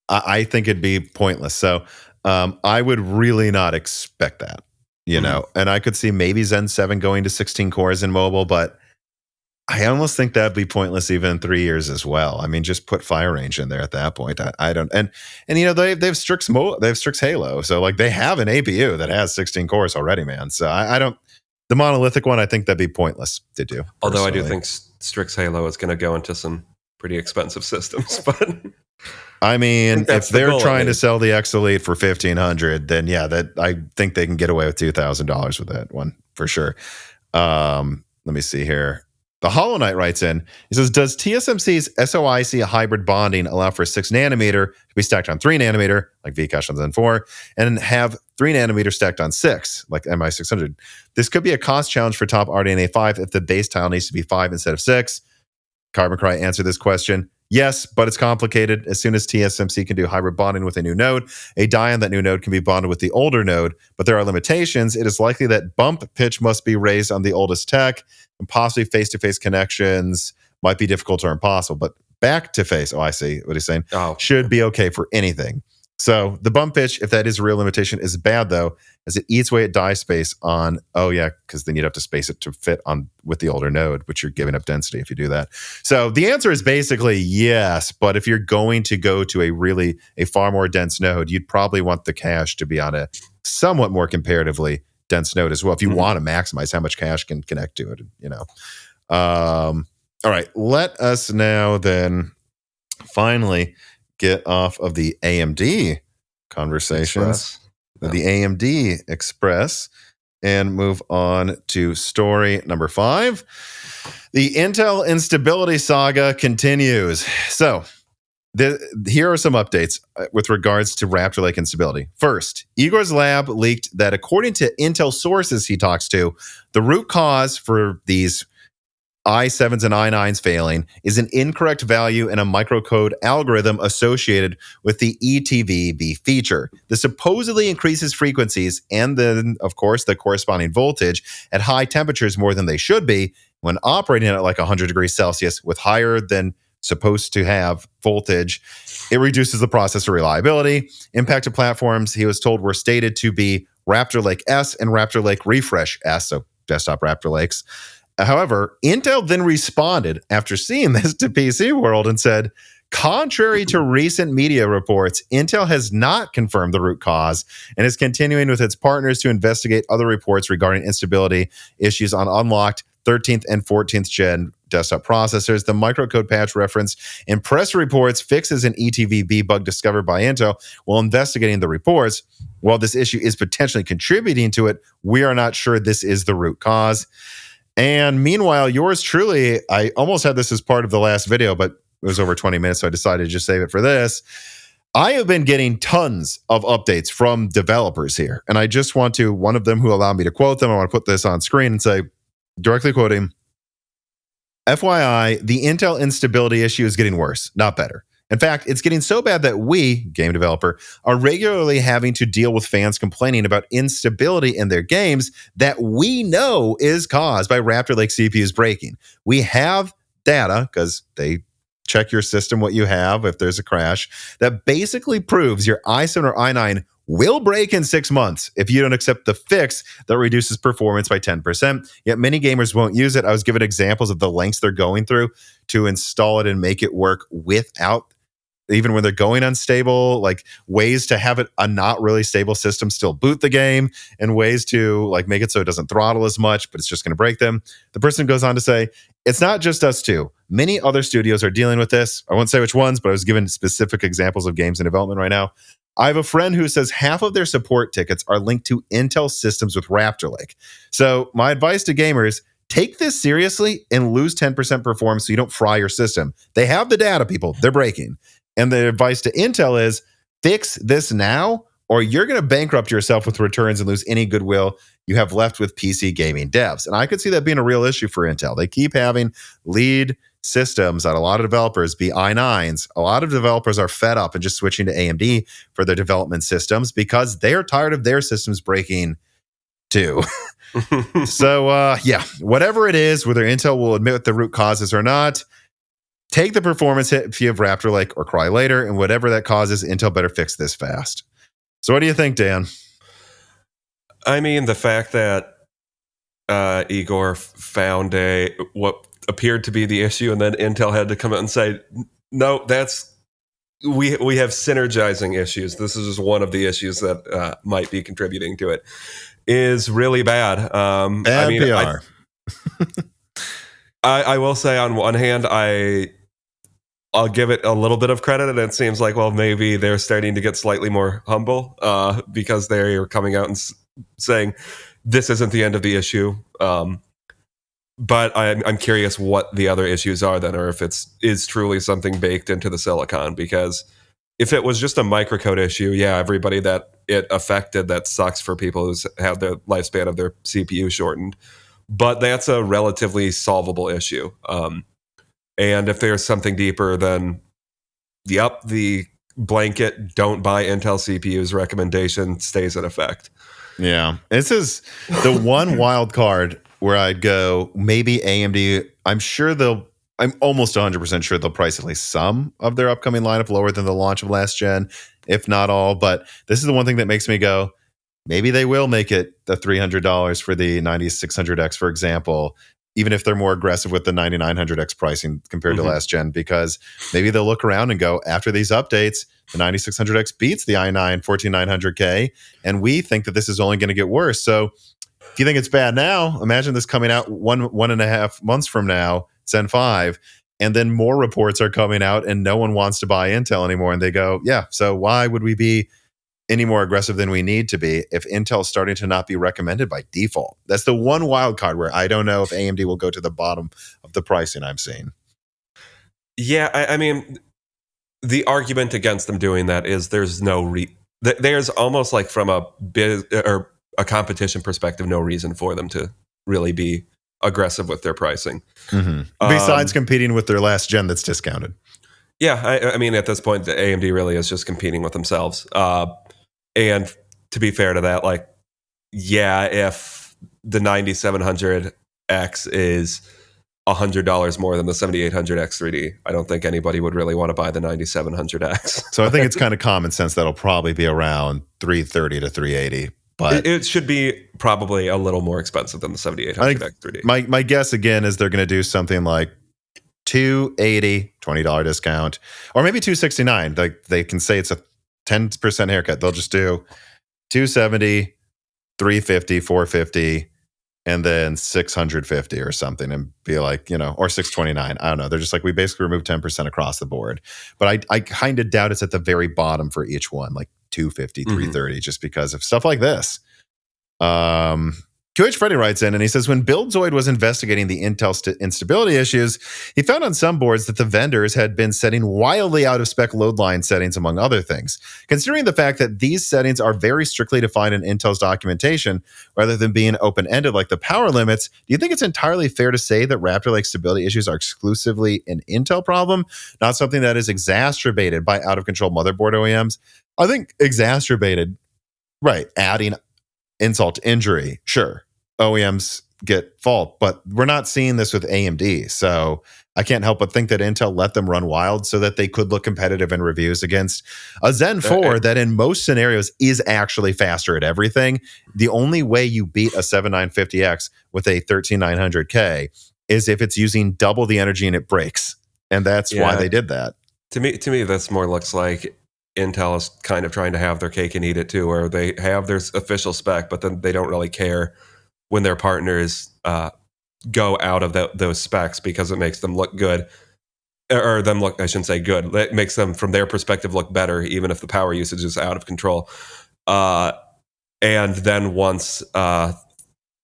I think it'd be pointless. So I would really not expect that, and I could see maybe Zen 7 going to 16 cores in mobile, but I almost think that'd be pointless even in 3 years as well. I mean, just put Fire Range in there at that point. I don't, and they have Strix Halo, so like they have an APU that has 16 cores already, man. So I don't. The monolithic one, I think that'd be pointless to do. Although I do think Strix Halo is going to go into some pretty expensive systems, but I mean, if they're trying to sell the X Elite for $1,500, then I think they can get away with $2,000 with that one for sure. Let me see here. The Hollow Knight writes in. He says, does TSMC's SOIC hybrid bonding allow for 6 nanometer to be stacked on 3 nanometer, like Vcache on Zen 4, and have 3 nanometer stacked on 6, like MI600? This could be a cost challenge for top RDNA 5 if the base tile needs to be 5 instead of 6. Carbon Cry answered this question. Yes, but it's complicated. As soon as TSMC can do hybrid bonding with a new node, a die on that new node can be bonded with the older node, but there are limitations. It is likely that bump pitch must be raised on the oldest tech, and possibly face-to-face connections might be difficult or impossible, but back-to-face, I see what he's saying, should be okay for anything. So the bump pitch, if that is a real limitation, is bad though, as it eats away at die space on. Oh yeah, because then you'd have to space it to fit on with the older node, which you're giving up density if you do that. So the answer is basically yes, but if you're going to go to a far more dense node, you'd probably want the cache to be on a somewhat more comparatively dense node as well. If you want to maximize how much cache can connect to it, all right, let us now then finally get off of the AMD conversations, the AMD Express, and move on to story number 5. The Intel instability saga continues. So here are some updates with regards to Raptor Lake instability. First, Igor's lab leaked that according to Intel sources he talks to, the root cause for these i7s and i9s failing is an incorrect value in a microcode algorithm associated with the ETVB feature. This supposedly increases frequencies and then, of course, the corresponding voltage at high temperatures more than they should be when operating at like 100 degrees Celsius with higher than supposed to have voltage. It reduces the processor reliability. Impacted platforms, he was told, were stated to be Raptor Lake S and Raptor Lake Refresh S, so desktop Raptor Lakes. However, Intel then responded after seeing this to PC World and said, contrary to recent media reports, Intel has not confirmed the root cause and is continuing with its partners to investigate other reports regarding instability issues on unlocked 13th and 14th gen desktop processors. The microcode patch referenced in press reports fixes an ETVB bug discovered by Intel while investigating the reports. While this issue is potentially contributing to it, we are not sure this is the root cause. And meanwhile, yours truly, I almost had this as part of the last video, but it was over 20 minutes, so I decided to just save it for this. I have been getting tons of updates from developers here, and I just want to, one of them who allowed me to quote them, I want to put this on screen and say, directly quoting, FYI, the Intel instability issue is getting worse, not better. In fact, it's getting so bad that we, game developer, are regularly having to deal with fans complaining about instability in their games that we know is caused by Raptor Lake CPUs breaking. We have data, because they check your system, what you have, if there's a crash, that basically proves your i7 or i9 will break in 6 months if you don't accept the fix that reduces performance by 10%. Yet many gamers won't use it. I was given examples of the lengths they're going through to install it and make it work without, even when they're going unstable, like ways to have it a not really stable system still boot the game, and ways to like make it so it doesn't throttle as much, but it's just going to break them. The person goes on to say, it's not just us too. Many other studios are dealing with this. I won't say which ones, but I was given specific examples of games in development right now. I have a friend who says half of their support tickets are linked to Intel systems with Raptor Lake. So my advice to gamers, take this seriously and lose 10% performance so you don't fry your system. They have the data, people. They're breaking. And the advice to Intel is fix this now, or you're going to bankrupt yourself with returns and lose any goodwill you have left with PC gaming devs. And I could see that being a real issue for Intel. They keep having lead systems on a lot of developers be i9s. A lot of developers are fed up and just switching to AMD for their development systems because they're tired of their systems breaking too. So, yeah, whatever it is, whether Intel will admit what the root causes or not, take the performance hit if you have Raptor Lake or cry later, and whatever that causes, Intel better fix this fast. So what do you think, Dan? I mean, the fact that Igor found what appeared to be the issue, and then Intel had to come out and say, no, we have synergizing issues. This is just one of the issues that might be contributing to it, is really bad. Bad PR. I will say, on one hand, I'll give it a little bit of credit, and it seems like, well, maybe they're starting to get slightly more humble because they are coming out and saying this isn't the end of the issue. But I'm curious what the other issues are then, or if is truly something baked into the silicon. Because if it was just a microcode issue, yeah, everybody that it affected, that sucks for people who's had the lifespan of their CPU shortened. But that's a relatively solvable issue. And if there's something deeper, then the blanket don't buy Intel CPUs recommendation stays in effect. Yeah. This is the one wild card where I'd go, maybe AMD, I'm almost 100% sure they'll price at least some of their upcoming lineup lower than the launch of last gen. if not all. But this is the one thing that makes me go, maybe they will make it the $300 for the 9600X, for example, even if they're more aggressive with the 9900X pricing compared to last gen, because maybe they'll look around and go, after these updates, the 9600X beats the i9 14900K, and we think that this is only going to get worse. So if you think it's bad now, imagine this coming out 1.5 months from now, Zen 5, and then more reports are coming out and no one wants to buy Intel anymore. And they go, yeah, so why would we be any more aggressive than we need to be if Intel's starting to not be recommended by default? That's the one wild card where I don't know if AMD will go to the bottom of the pricing I'm seeing. Yeah, I mean, the argument against them doing that is there's there's almost like from a a competition perspective, no reason for them to really be aggressive with their pricing. Besides competing with their last gen that's discounted. Yeah, I mean, at this point, the AMD really is just competing with themselves. And to be fair to that, like, yeah, if the 9700X is $100 more than the 7800X 3D, I don't think anybody would really want to buy the 9700X. So I think it's kind of common sense that'll probably be around $330 to $380. But it should be probably a little more expensive than the 7800X 3D. My guess again is they're going to do something like $280, $20 discount, or maybe $269. Like they can say it's a 10% haircut. They'll just do $270, $350, $450, and then $650 or something, and be like, or $629. I don't know. They're just like, we basically removed 10% across the board. But I kind of doubt it's at the very bottom for each one, like $250, $330, just because of stuff like this. QH Freddy writes in and he says, when Buildzoid was investigating the Intel instability issues, he found on some boards that the vendors had been setting wildly out of spec load line settings, among other things. Considering the fact that these settings are very strictly defined in Intel's documentation, rather than being open-ended like the power limits, do you think it's entirely fair to say that Raptor Lake stability issues are exclusively an Intel problem, not something that is exacerbated by out-of-control motherboard OEMs? I think exacerbated, right, adding insult to injury, sure, OEMs get fault, but we're not seeing this with AMD. So I can't help but think that Intel let them run wild so that they could look competitive in reviews against a Zen 4 that in most scenarios is actually faster at everything. The only way you beat a 7950X with a 13900K is if it's using double the energy and it breaks. And that's why they did that. To me, this more looks like Intel is kind of trying to have their cake and eat it too, where they have their official spec, but then they don't really care when their partners go out of those specs because it makes them look good, or them look, I shouldn't say good. It makes them, from their perspective, look better, even if the power usage is out of control. And then once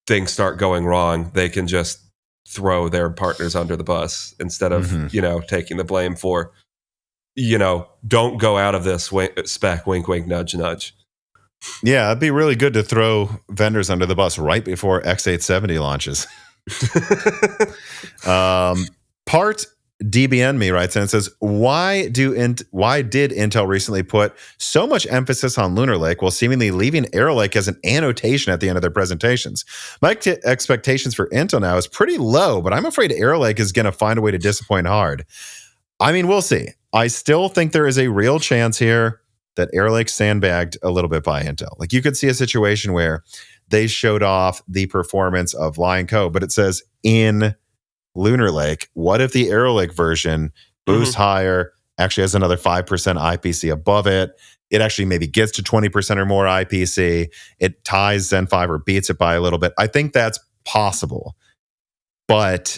things start going wrong, they can just throw their partners under the bus instead of, taking the blame for, don't go out of this spec, wink, wink, nudge, nudge. Yeah, it'd be really good to throw vendors under the bus right before X870 launches. Part DBN me writes and it says, why did Intel recently put so much emphasis on Lunar Lake while seemingly leaving Arrow Lake as an annotation at the end of their presentations? My expectations for Intel now is pretty low, but I'm afraid Arrow Lake is going to find a way to disappoint hard. I mean, we'll see. I still think there is a real chance here that Arrow Lake sandbagged a little bit by Intel. Like you could see a situation where they showed off the performance of Lion Co, but it says in Lunar Lake. What if the Arrow Lake version boosts higher, actually has another 5% IPC above it? It actually maybe gets to 20% or more IPC. It ties Zen 5 or beats it by a little bit. I think that's possible. But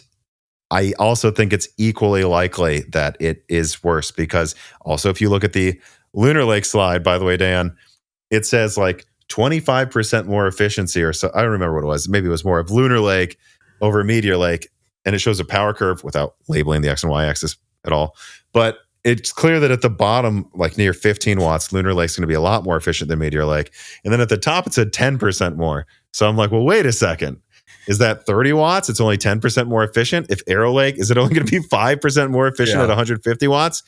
I also think it's equally likely that it is worse, because also if you look at the Lunar Lake slide, by the way, Dan, it says like 25% more efficiency or so. I don't remember what it was. Maybe it was more of Lunar Lake over Meteor Lake. And it shows a power curve without labeling the X and Y axis at all. But it's clear that at the bottom, like near 15 watts, Lunar Lake's going to be a lot more efficient than Meteor Lake. And then at the top, it said 10% more. So I'm like, well, wait a second. Is that 30 watts? It's only 10% more efficient. If Arrow Lake, is it only going to be 5% more efficient at 150 watts?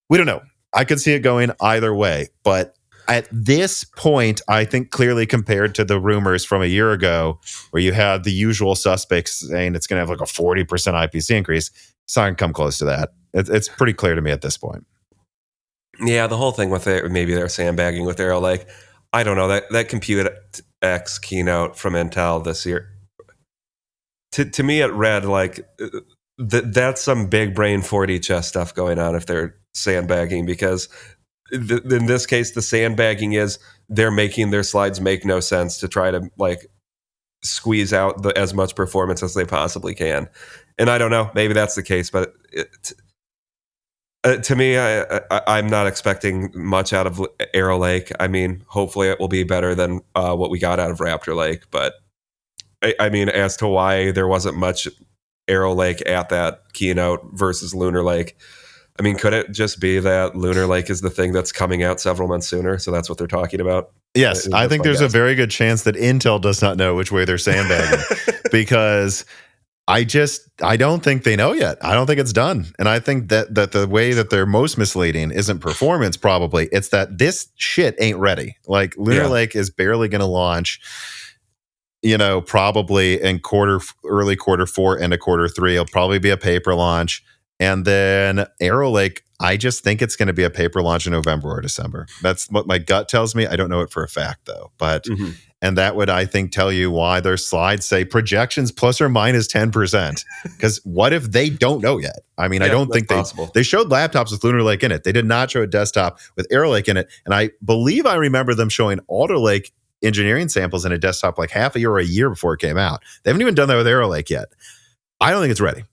We don't know. I could see it going either way. But at this point, I think clearly compared to the rumors from a year ago, where you had the usual suspects saying it's going to have like a 40% IPC increase, it's not going to come close to that. It's pretty clear to me at this point. Yeah, the whole thing with it, maybe they're sandbagging with Arrow Lake. I don't know, that Compute X keynote from Intel this year. To me, it read like that's some big brain 4D chess stuff going on if they're sandbagging, because in this case, the sandbagging is they're making their slides make no sense to try to like squeeze out as much performance as they possibly can. And I don't know, maybe that's the case, but to me, I'm not expecting much out of Arrow Lake. I mean, hopefully it will be better than what we got out of Raptor Lake. But I mean, as to why there wasn't much Arrow Lake at that keynote versus Lunar Lake, I mean, could it just be that Lunar Lake is the thing that's coming out several months sooner? So that's what they're talking about? Yes, I think there's a very good chance that Intel does not know which way they're sandbagging because I don't think they know yet. I don't think it's done. And I think that the way that they're most misleading isn't performance, probably. It's that this shit ain't ready. Like Lunar Lake is barely going to launch, probably in early quarter 4 and a quarter 3. It'll probably be a paper launch. And then Arrow Lake, I just think it's going to be a paper launch in November or December. That's what my gut tells me. I don't know it for a fact, though. But and that would, I think, tell you why their slides say projections plus or minus 10%. Because what if they don't know yet? I mean, I don't think they showed laptops with Lunar Lake in it. They did not show a desktop with Arrow Lake in it. And I believe I remember them showing Alder Lake engineering samples in a desktop like half a year or a year before it came out. They haven't even done that with Arrow Lake yet. I don't think it's ready.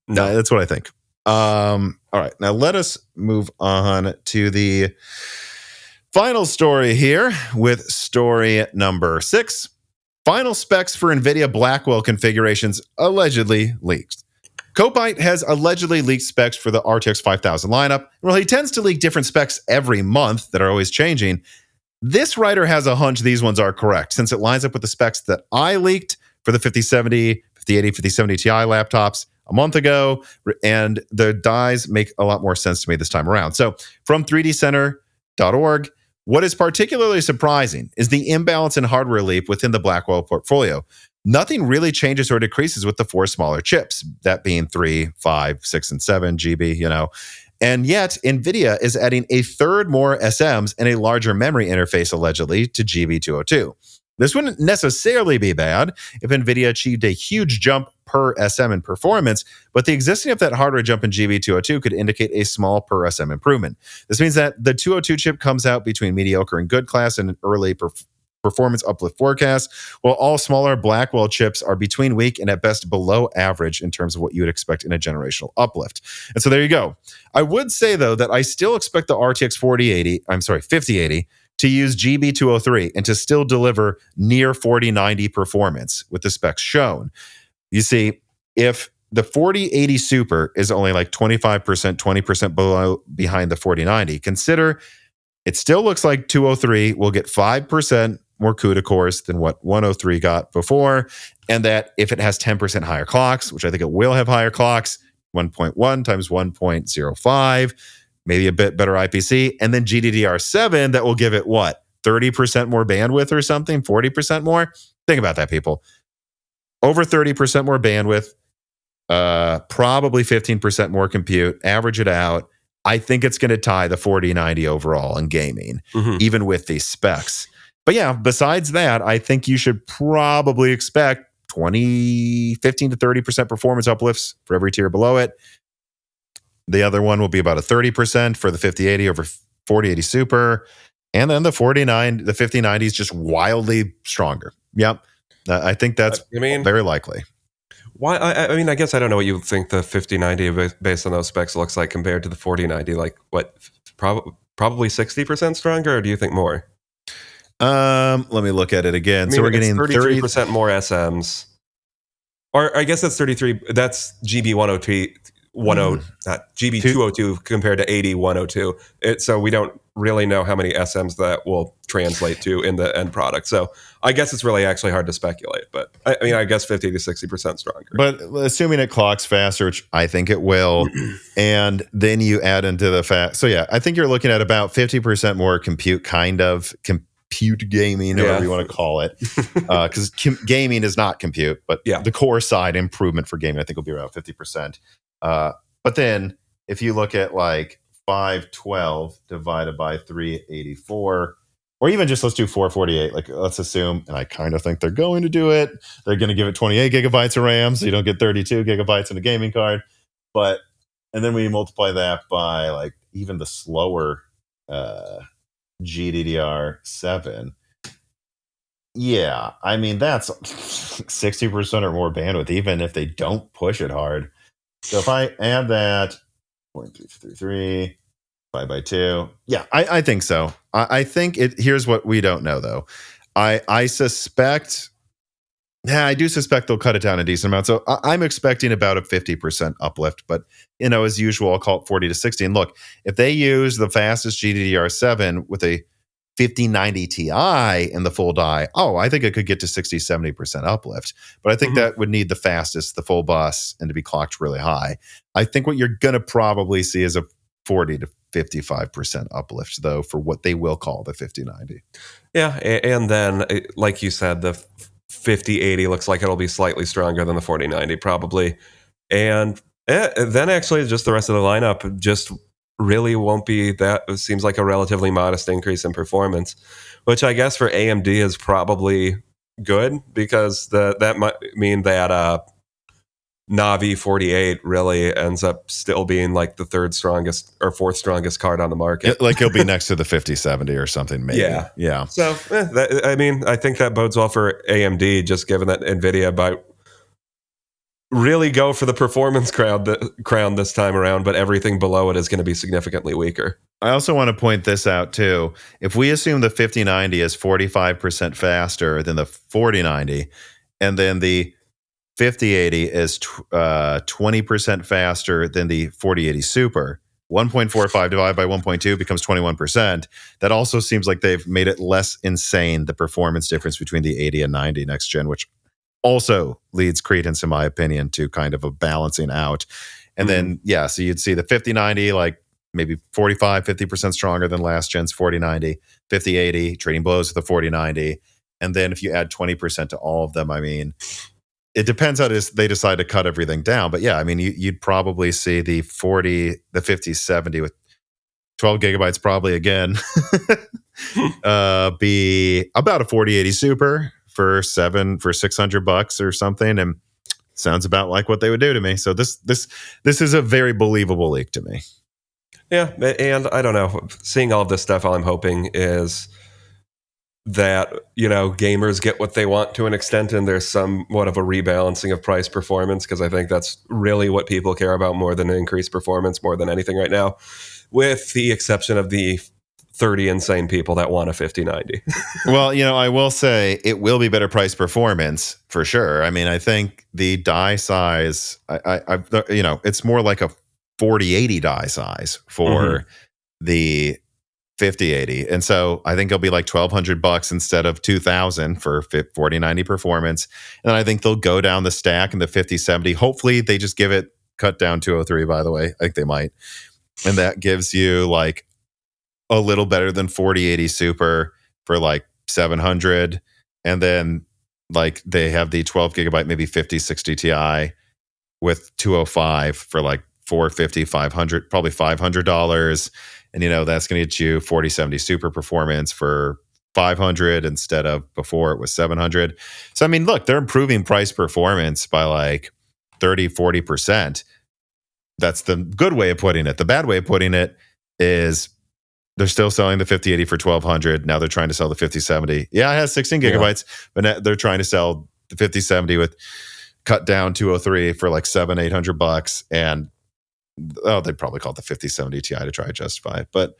No, that's what I think. All right, now let us move on to the final story here with story number 6. Final specs for NVIDIA Blackwell configurations allegedly leaked. Kopite has allegedly leaked specs for the RTX 5000 lineup. Well, he tends to leak different specs every month that are always changing. This writer has a hunch these ones are correct, since it lines up with the specs that I leaked for the 5070, 5080, 5070 Ti laptops a month ago, and the dies make a lot more sense to me this time around. So from 3dcenter.org, what is particularly surprising is the imbalance in hardware leap within the Blackwell portfolio. Nothing really changes or decreases with the 4 smaller chips, that being 3, 5, 6, and 7 GB, And yet, NVIDIA is adding a third more SMs and a larger memory interface, allegedly, to GB202. This wouldn't necessarily be bad if NVIDIA achieved a huge jump per SM in performance, but the existing of that hardware jump in GB202 could indicate a small per SM improvement. This means that the 202 chip comes out between mediocre and good class in an early performance uplift forecast, while all smaller Blackwell chips are between weak and at best below average in terms of what you would expect in a generational uplift. And so there you go. I would say, though, that I still expect the RTX 5080 to use GB203 and to still deliver near 4090 performance with the specs shown. You see, if the 4080 Super is only like 25%, 20% behind the 4090, consider it still looks like 203 will get 5% more CUDA cores than what 103 got before, and that if it has 10% higher clocks, which I think it will have higher clocks, 1.1 times 1.05, maybe a bit better IPC, and then GDDR7 that will give it what, 30% more bandwidth or something, 40% more? Think about that, people. Over 30% more bandwidth, probably 15% more compute, average it out. I think it's going to tie the 4090 overall in gaming, even with these specs. But yeah, besides that, I think you should probably expect 15 to 30% performance uplifts for every tier below it. The other one will be about a 30% for the 5080 over 4080 Super. And then the 5090 is just wildly stronger. Yep. I think that's very likely. Why? I mean, I guess I don't know what you think the 5090 based on those specs looks like compared to the 4090. Like what? Probably 60% stronger, or do you think more? Let me look at it again. So we're getting 33% more SMs, or I guess that's 33. That's GB102. Not GB202 compared to 80102. So we don't really know how many SMs that will translate to in the end product. So I guess it's really actually hard to speculate. But I mean, I guess 50 to 60% stronger. But assuming it clocks faster, which I think it will, and then you add into the fact. So yeah, I think you're looking at about 50% more compute gaming, whatever you want to call it. Because gaming is not compute, but the core side improvement for gaming, I think will be around 50%. But then if you look at like 512 divided by 384. Or even just let's do 448. Like, let's assume, and I kind of think they're going to do it. They're going to give it 28 gigabytes of RAM, so you don't get 32 gigabytes in a gaming card. But, and then we multiply that by like even the slower GDDR7. Yeah, I mean, that's 60% or more bandwidth, even if they don't push it hard. So if I add that, 0.333, 5 by 2. Yeah, I think so. I think it. Here's what we don't know, though. I suspect. Yeah, I do suspect they'll cut it down a decent amount. So I'm expecting about a 50% uplift. But, as usual, I'll call it 40 to 60. And look, if they use the fastest GDDR7 with a 5090 Ti in the full die, I think it could get to 60, 70% uplift. But I think that would need the fastest, the full bus, and to be clocked really high. I think what you're going to probably see is a 40 to 55% uplift, though, for what they will call the 5090. Yeah, and then, like you said, the 5080 looks like it'll be slightly stronger than the 4090, probably. And then actually just the rest of the lineup just really won't be that. It seems like a relatively modest increase in performance, which I guess for AMD is probably good, because that might mean that Navi 48 really ends up still being like the third strongest or fourth strongest card on the market. Like he'll be next to the 5070 or something, maybe. Yeah. So, I think that bodes well for AMD, just given that Nvidia might really go for the performance crown this time around, but everything below it is going to be significantly weaker. I also want to point this out, too. If we assume the 5090 is 45% faster than the 4090, and then the 5080 is 20% faster than the 4080 Super, 1.45 divided by 1.2 becomes 21%. That also seems like they've made it less insane, the performance difference between the 80 and 90 next gen, which also leads credence, in my opinion, to kind of a balancing out. And then, so you'd see the 5090 like maybe 45, 50% stronger than last gen's 4090, 5080 trading blows with the 4090. And then if you add 20% to all of them, I mean, it depends how they decide to cut everything down. But yeah, I mean, you'd probably see the 5070 with 12 gigabytes probably again be about a 4080 Super for $600 or something, and sounds about like what they would do to me. So this is a very believable leak to me. Yeah, and I don't know. Seeing all of this stuff, all I'm hoping is that, gamers get what they want to an extent, and there's somewhat of a rebalancing of price performance, because I think that's really what people care about more than increased performance, more than anything right now, with the exception of the 30 insane people that want a 5090. Well, I will say it will be better price performance for sure. I mean, I think the die size, it's more like a 4080 die size for the 5080. And so I think it'll be like $1,200 instead of $2,000 for 4090 performance. And I think they'll go down the stack in the 5070. Hopefully they just give it cut down 203, by the way. I think they might. And that gives you like a little better than 4080 Super for like 700. And then like they have the 12 gigabyte, maybe 5060 Ti with 205 for like 450, 500, probably $500. And, that's going to get you 4070 Super performance for 500 instead of before it was 700. So, I mean, look, they're improving price performance by like 30, 40%. That's the good way of putting it. The bad way of putting it is they're still selling the 5080 for $1,200. Now they're trying to sell the 5070. Yeah, it has 16 gigabytes, but now they're trying to sell the 5070 with cut down 203 for like $700-800. And they'd probably call it the 5070 Ti to try to justify it. But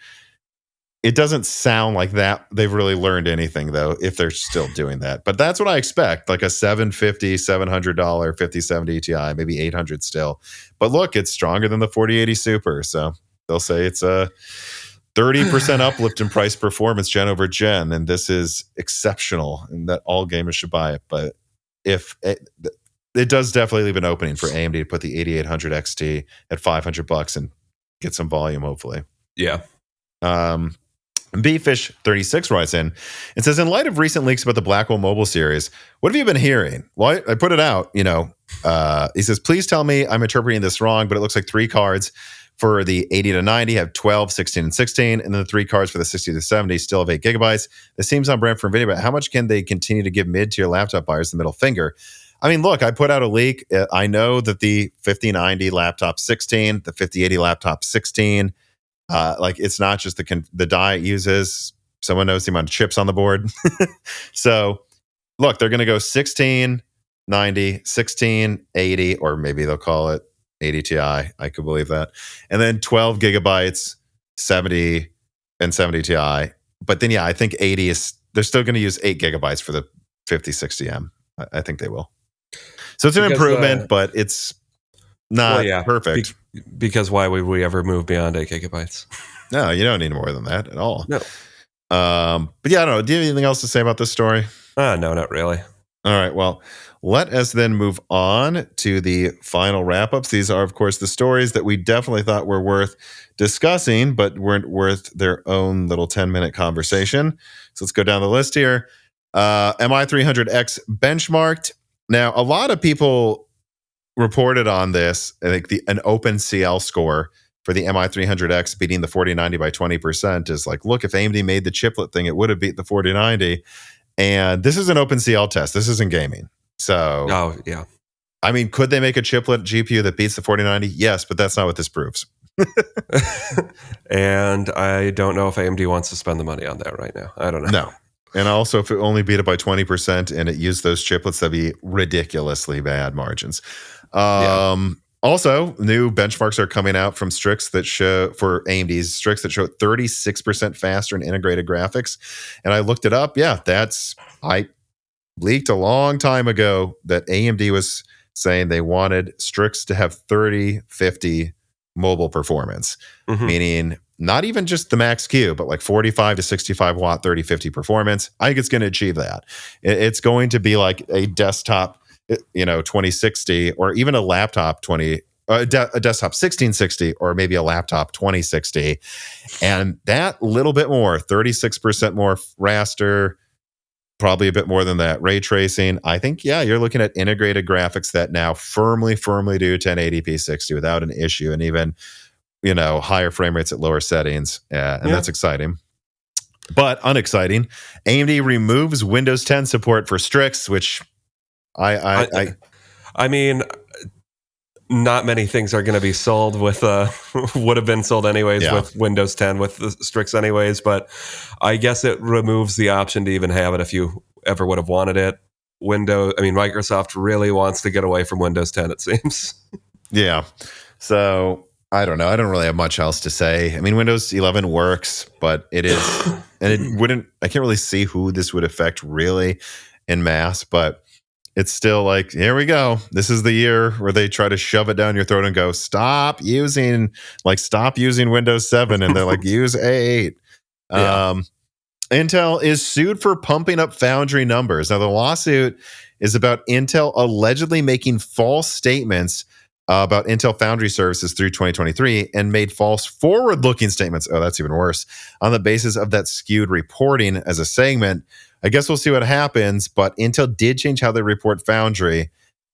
it doesn't sound like that they've really learned anything, though, if they're still doing that. But that's what I expect, like a $750, $700 5070 Ti, maybe $800 still. But look, it's stronger than the 4080 Super. So they'll say it's a 30% uplift in price performance gen over gen. And this is exceptional and that all gamers should buy it. But if it does definitely leave an opening for AMD to put the 8800 XT at $500 and get some volume, hopefully. Yeah. Bfish36 writes in and says, in light of recent leaks about the Blackwell mobile series, what have you been hearing? Well, I put it out, he says, please tell me I'm interpreting this wrong, but it looks like 3 cards For the 80 to 90 have 12, 16, and 16. And then the 3 cards for the 60 to 70 still have 8 gigabytes. This seems on brand for NVIDIA, but how much can they continue to give mid-tier laptop buyers the middle finger? I mean, look, I put out a leak. I know that the 5090 laptop 16, the 5080 laptop 16, like it's not just the die it uses. Someone knows the amount of chips on the board. So look, they're going to go 16, 90, 16, 80, or maybe they'll call it 80 Ti. I could believe that. And then 12 gigabytes, 70 and 70 Ti. But then, yeah, I think 80 is, they're still going to use 8 gigabytes for the 5060M. I think they will. So it's an improvement, but it's not perfect. Because why would we ever move beyond 8 gigabytes? No, you don't need more than that at all. No. But yeah, I don't know. Do you have anything else to say about this story? No, not really. All right. Well, let us then move on to the final wrap-ups. These are, of course, the stories that we definitely thought were worth discussing, but weren't worth their own little 10-minute conversation. So let's go down the list here. MI300X benchmarked. Now, a lot of people reported on this. I think an OpenCL score for the MI300X beating the 4090 by 20% is like, look, if AMD made the chiplet thing, it would have beat the 4090. And this is an OpenCL test. This isn't gaming. So, oh, yeah. I mean, could they make a chiplet GPU that beats the 4090? Yes, but that's not what this proves. And I don't know if AMD wants to spend the money on that right now. I don't know. No. And also, if it only beat it by 20% and it used those chiplets, that'd be ridiculously bad margins. Also, new benchmarks are coming out from Strix that show, for AMD's Strix, that show 36% faster in integrated graphics. And I looked it up. Yeah, I leaked a long time ago that AMD was saying they wanted Strix to have 3050 mobile performance, meaning not even just the max Q, but like 45 to 65 watt 3050 performance. I think it's going to achieve that. It's going to be like a desktop 2060, or even a laptop a desktop 1660, or maybe a laptop 2060. And that little bit more, 36% more raster, probably a bit more than that ray tracing. I think, yeah, you're looking at integrated graphics that now firmly do 1080p 60 without an issue, and even, higher frame rates at lower settings. That's exciting. But unexciting, AMD removes Windows 10 support for Strix, which I mean, not many things are going to be sold with would have been sold anyways with Windows 10 with the Strix anyways, but I guess it removes the option to even have it if you ever would have wanted it. Microsoft really wants to get away from Windows 10, it seems. Yeah. So I don't know. I don't really have much else to say. I mean, Windows 11 works, but it is, and it wouldn't, I can't really see who this would affect really en masse, but it's still like, here we go. This is the year where they try to shove it down your throat and go, stop using Windows 7. And they're like, use A8. Yeah. Intel is sued for pumping up foundry numbers. Now, the lawsuit is about Intel allegedly making false statements about Intel foundry services through 2023 and made false forward-looking statements. Oh, that's even worse. On the basis of that skewed reporting as a segment. I guess we'll see what happens, but Intel did change how they report foundry.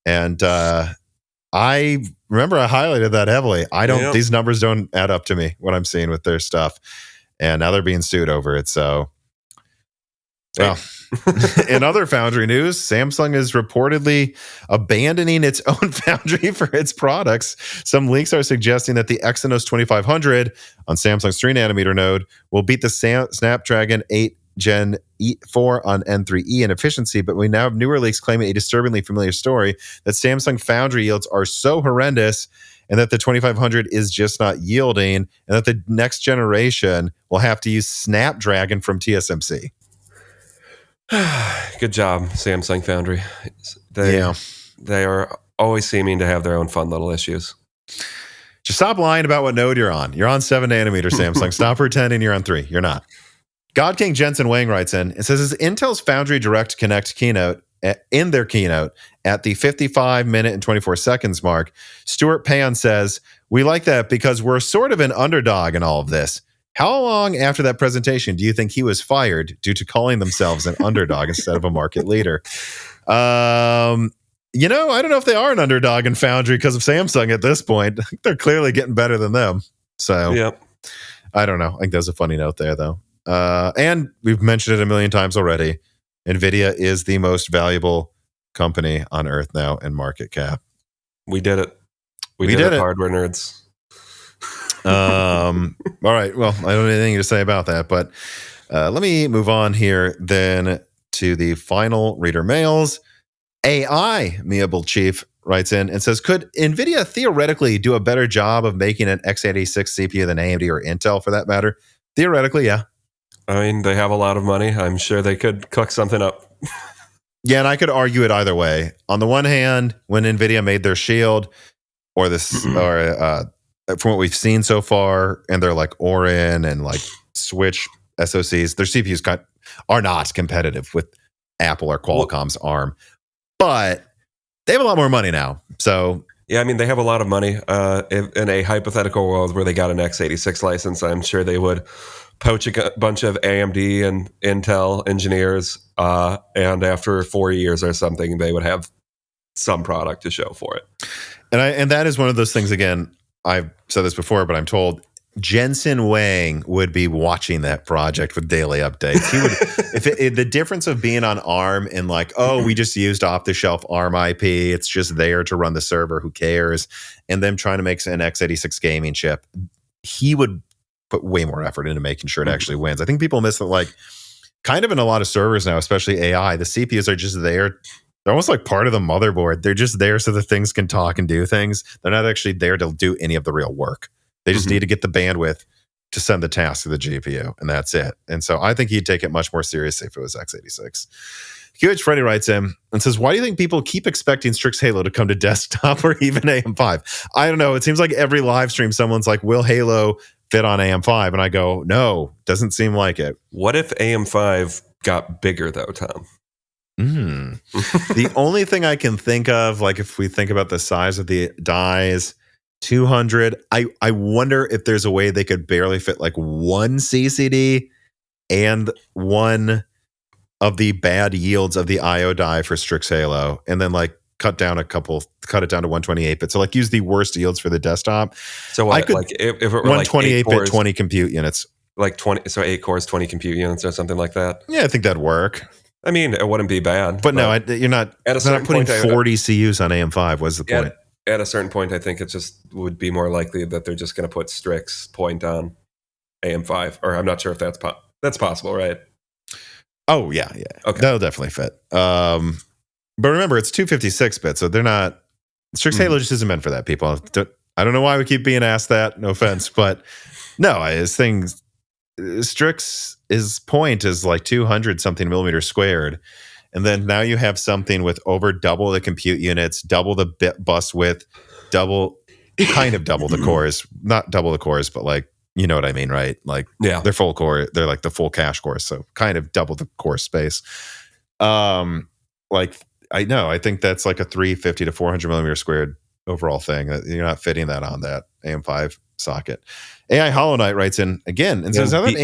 And I remember I highlighted that heavily. These numbers don't add up to me, what I'm seeing with their stuff. And now they're being sued over it. So, well, in other foundry news, Samsung is reportedly abandoning its own foundry for its products. Some leaks are suggesting that the Exynos 2500 on Samsung's 3nm node will beat the Snapdragon 8 Gen 4 on N3E in efficiency, but we now have newer leaks claiming a disturbingly familiar story that Samsung foundry yields are so horrendous and that the 2500 is just not yielding, and that the next generation will have to use Snapdragon from TSMC. Good job, Samsung foundry. They are always seeming to have their own fun little issues. Just stop lying about what node you're on. You're on 7nm, Samsung. Stop pretending you're on 3. You're not. God King Jensen Wang writes in, it says, is Intel's Foundry Direct Connect keynote, in their keynote at the 55-minute and 24 seconds mark, Stuart Pan says, we like that because we're sort of an underdog in all of this. How long after that presentation do you think he was fired due to calling themselves an underdog instead of a market leader? I don't know if they are an underdog in Foundry because of Samsung at this point. I think they're clearly getting better than them. So, Yep. I don't know. I think there's a funny note there, though. And we've mentioned it a million times already. Nvidia is the most valuable company on Earth now in market cap. We did it. We did it, hardware nerds. All right. Well, I don't have anything to say about that, but let me move on here then to the final reader mails. AI Meable Chief writes in and says, could Nvidia theoretically do a better job of making an x86 CPU than AMD or Intel for that matter? Theoretically, yeah. I mean, they have a lot of money. I'm sure they could cook something up. Yeah, and I could argue it either way. On the one hand, when Nvidia made their Shield or this, or from what we've seen so far, and they're like Orin and like Switch SoCs, their CPUs are not competitive with Apple or Qualcomm's ARM, but they have a lot more money now. So yeah, I mean, they have a lot of money. In a hypothetical world where they got an x86 license, I'm sure they would poach a bunch of AMD and Intel engineers, and after 4 years or something, they would have some product to show for it. And that is one of those things, again, I've said this before, but I'm told Jensen Wang would be watching that project with daily updates. He would, the difference of being on ARM and like, oh, we just used off-the-shelf ARM IP, it's just there to run the server, who cares? And them trying to make an x86 gaming chip, he would put way more effort into making sure it actually wins. I think people miss that, like, kind of in a lot of servers now, especially AI, the CPUs are just there. They're almost like part of the motherboard. They're just there so the things can talk and do things. They're not actually there to do any of the real work. They just need to get the bandwidth to send the task to the GPU, and that's it. And so I think he'd take it much more seriously if it was x86. QH Freddy writes in and says, why do you think people keep expecting Strix Halo to come to desktop or even AM5? I don't know. It seems like every live stream, someone's like, will Halo fit on AM5? And I go, no, doesn't seem like it. What if AM5 got bigger, though, Tom? The only thing I can think of, like if we think about the size of the dies, 200, I wonder if there's a way they could barely fit like one CCD and one of the bad yields of the IO die for Strix Halo, and then like cut it down to 128-bit. So like use the worst yields for the desktop. So what, I could, like if it were 128-bit, like 20 compute units. Like 20, so 8 cores, 20 compute units or something like that. Yeah, I think that'd work. I mean, it wouldn't be bad. But no, you're not putting 40 CUs on AM5. What's the point? At a certain point, I think it just would be more likely that they're just going to put Strix point on AM5. Or I'm not sure if that's possible, right? Oh, yeah. Okay. That'll definitely fit. But remember, it's 256-bit, so they're not... Strix Halo just isn't meant for that, people. I don't know why we keep being asked that. No offense. But no, Strix's point is like 200-something millimeters squared. And then now you have something with over double the compute units, double the bit bus width, kind of double the cores. Not double the cores, but like, you know what I mean, right? Like, yeah, they're full core. They're like the full cache cores. So kind of double the core space. Like, I think that's like a 350 to 400 millimeter squared overall thing. You're not fitting that on that AM5 socket. AI Hollow Knight writes in again and says, what?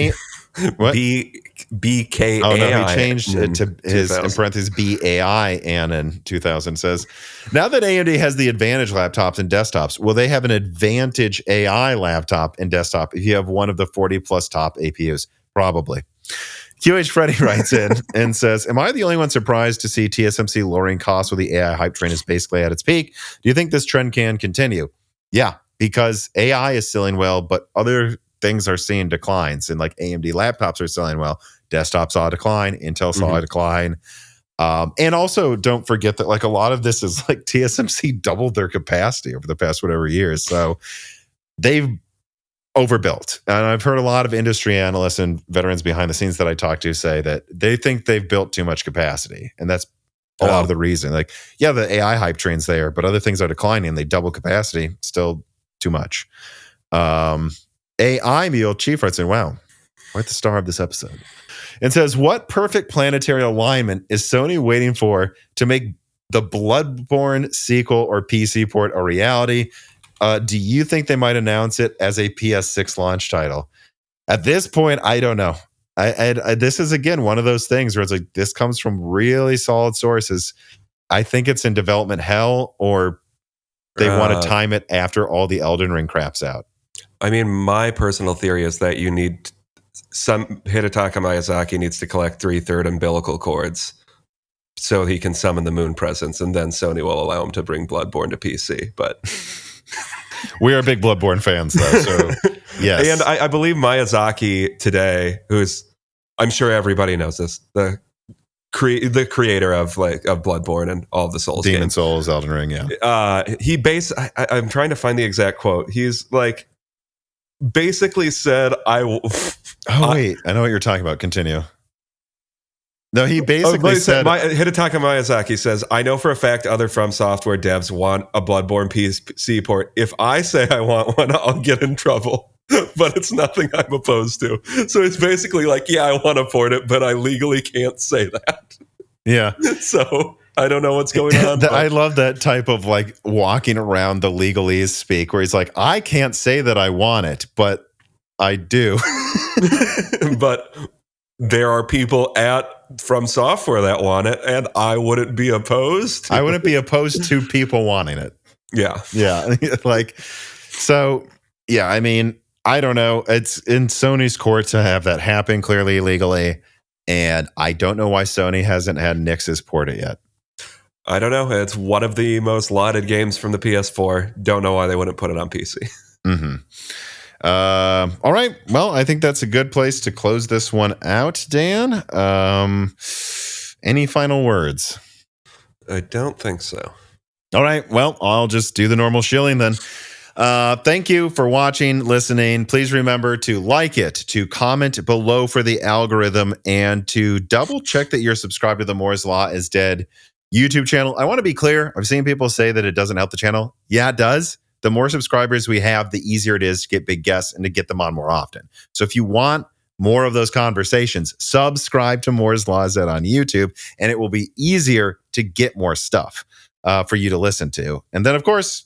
BKAI. Oh, no, he changed it to his, in parentheses, BAI in 2000 says, now that AMD has the Advantage laptops and desktops, will they have an Advantage AI laptop and desktop if you have one of the 40 plus top APUs? Probably. QH Freddy writes in and says, am I the only one surprised to see TSMC lowering costs with the AI hype train is basically at its peak? Do you think this trend can continue? Yeah, because AI is selling well, but other things are seeing declines, and like AMD laptops are selling well. Desktop saw a decline, Intel saw a decline. And also don't forget that like a lot of this is like TSMC doubled their capacity over the past whatever years. So they've overbuilt. And I've heard a lot of industry analysts and veterans behind the scenes that I talk to say that they think they've built too much capacity. And that's a lot of the reason. Like, yeah, the AI hype train's there, but other things are declining. They double capacity, still too much. AI Meal Chief writes in, wow, quite the star of this episode. And says, what perfect planetary alignment is Sony waiting for to make the Bloodborne sequel or PC port a reality? Do you think they might announce it as a PS6 launch title? At this point, I don't know. I this is, again, one of those things where it's like, this comes from really solid sources. I think it's in development hell, or they want to time it after all the Elden Ring crap's out. I mean, my personal theory is that you need Hidetaka Miyazaki needs to collect 3/3 umbilical cords so he can summon the moon presence, and then Sony will allow him to bring Bloodborne to PC. But we are big Bloodborne fans, though. So yes, and I believe Miyazaki today, who's, I'm sure everybody knows this, the creator of Bloodborne and all of the Souls Demon games. Souls, Elden Ring, yeah. I'm trying to find the exact quote. He's like basically said, I know what you're talking about. Continue. No, he basically said Hidetaka Miyazaki says, I know for a fact other From Software devs want a Bloodborne PC port. If I say I want one, I'll get in trouble. But it's nothing I'm opposed to. So it's basically like, yeah, I want to port it, but I legally can't say that. Yeah. So I don't know what's going on. I love that type of like walking around the legalese speak where he's like, I can't say that I want it, but I do. But there are people at From Software that want it, and I wouldn't be opposed. I wouldn't be opposed to people wanting it. Yeah. Yeah. Yeah, I mean, I don't know. It's in Sony's court to have that happen clearly legally. And I don't know why Sony hasn't had Nix's port it yet. I don't know. It's one of the most lauded games from the PS4. Don't know why they wouldn't put it on PC. Mm-hmm. All right. Well, I think that's a good place to close this one out, Dan. Any final words? I don't think so. All right. Well, I'll just do the normal shilling then. Thank you for watching, listening. Please remember to like it, to comment below for the algorithm, and to double check that you're subscribed to the Moore's Law is Dead YouTube channel. I want to be clear. I've seen people say that it doesn't help the channel. Yeah, it does. The more subscribers we have, the easier it is to get big guests and to get them on more often. So if you want more of those conversations, subscribe to Moore's Law is Dead on YouTube, and it will be easier to get more stuff for you to listen to. And then, of course,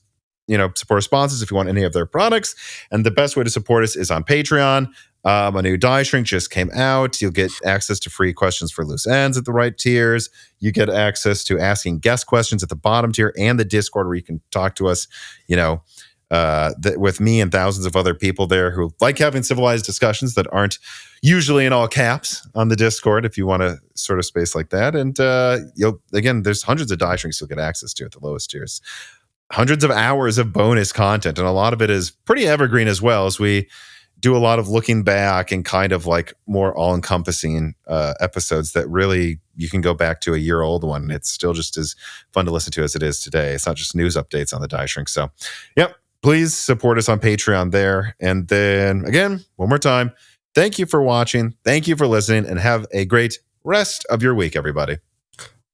support our sponsors if you want any of their products. And the best way to support us is on Patreon. A new die shrink just came out. You'll get access to free questions for loose ends at the right tiers. You get access to asking guest questions at the bottom tier, and the Discord where you can talk to us, with me and thousands of other people there who like having civilized discussions that aren't usually in all caps on the Discord if you want a sort of space like that. And there's hundreds of die shrinks you'll get access to at the lowest tiers. Hundreds of hours of bonus content, and a lot of it is pretty evergreen as well, as we do a lot of looking back and kind of like more all-encompassing episodes that really you can go back to a year-old one. It's still just as fun to listen to as it is today. It's not just news updates on the die shrink. So, yep, please support us on Patreon there. And then, again, one more time, thank you for watching. Thank you for listening, and have a great rest of your week, everybody.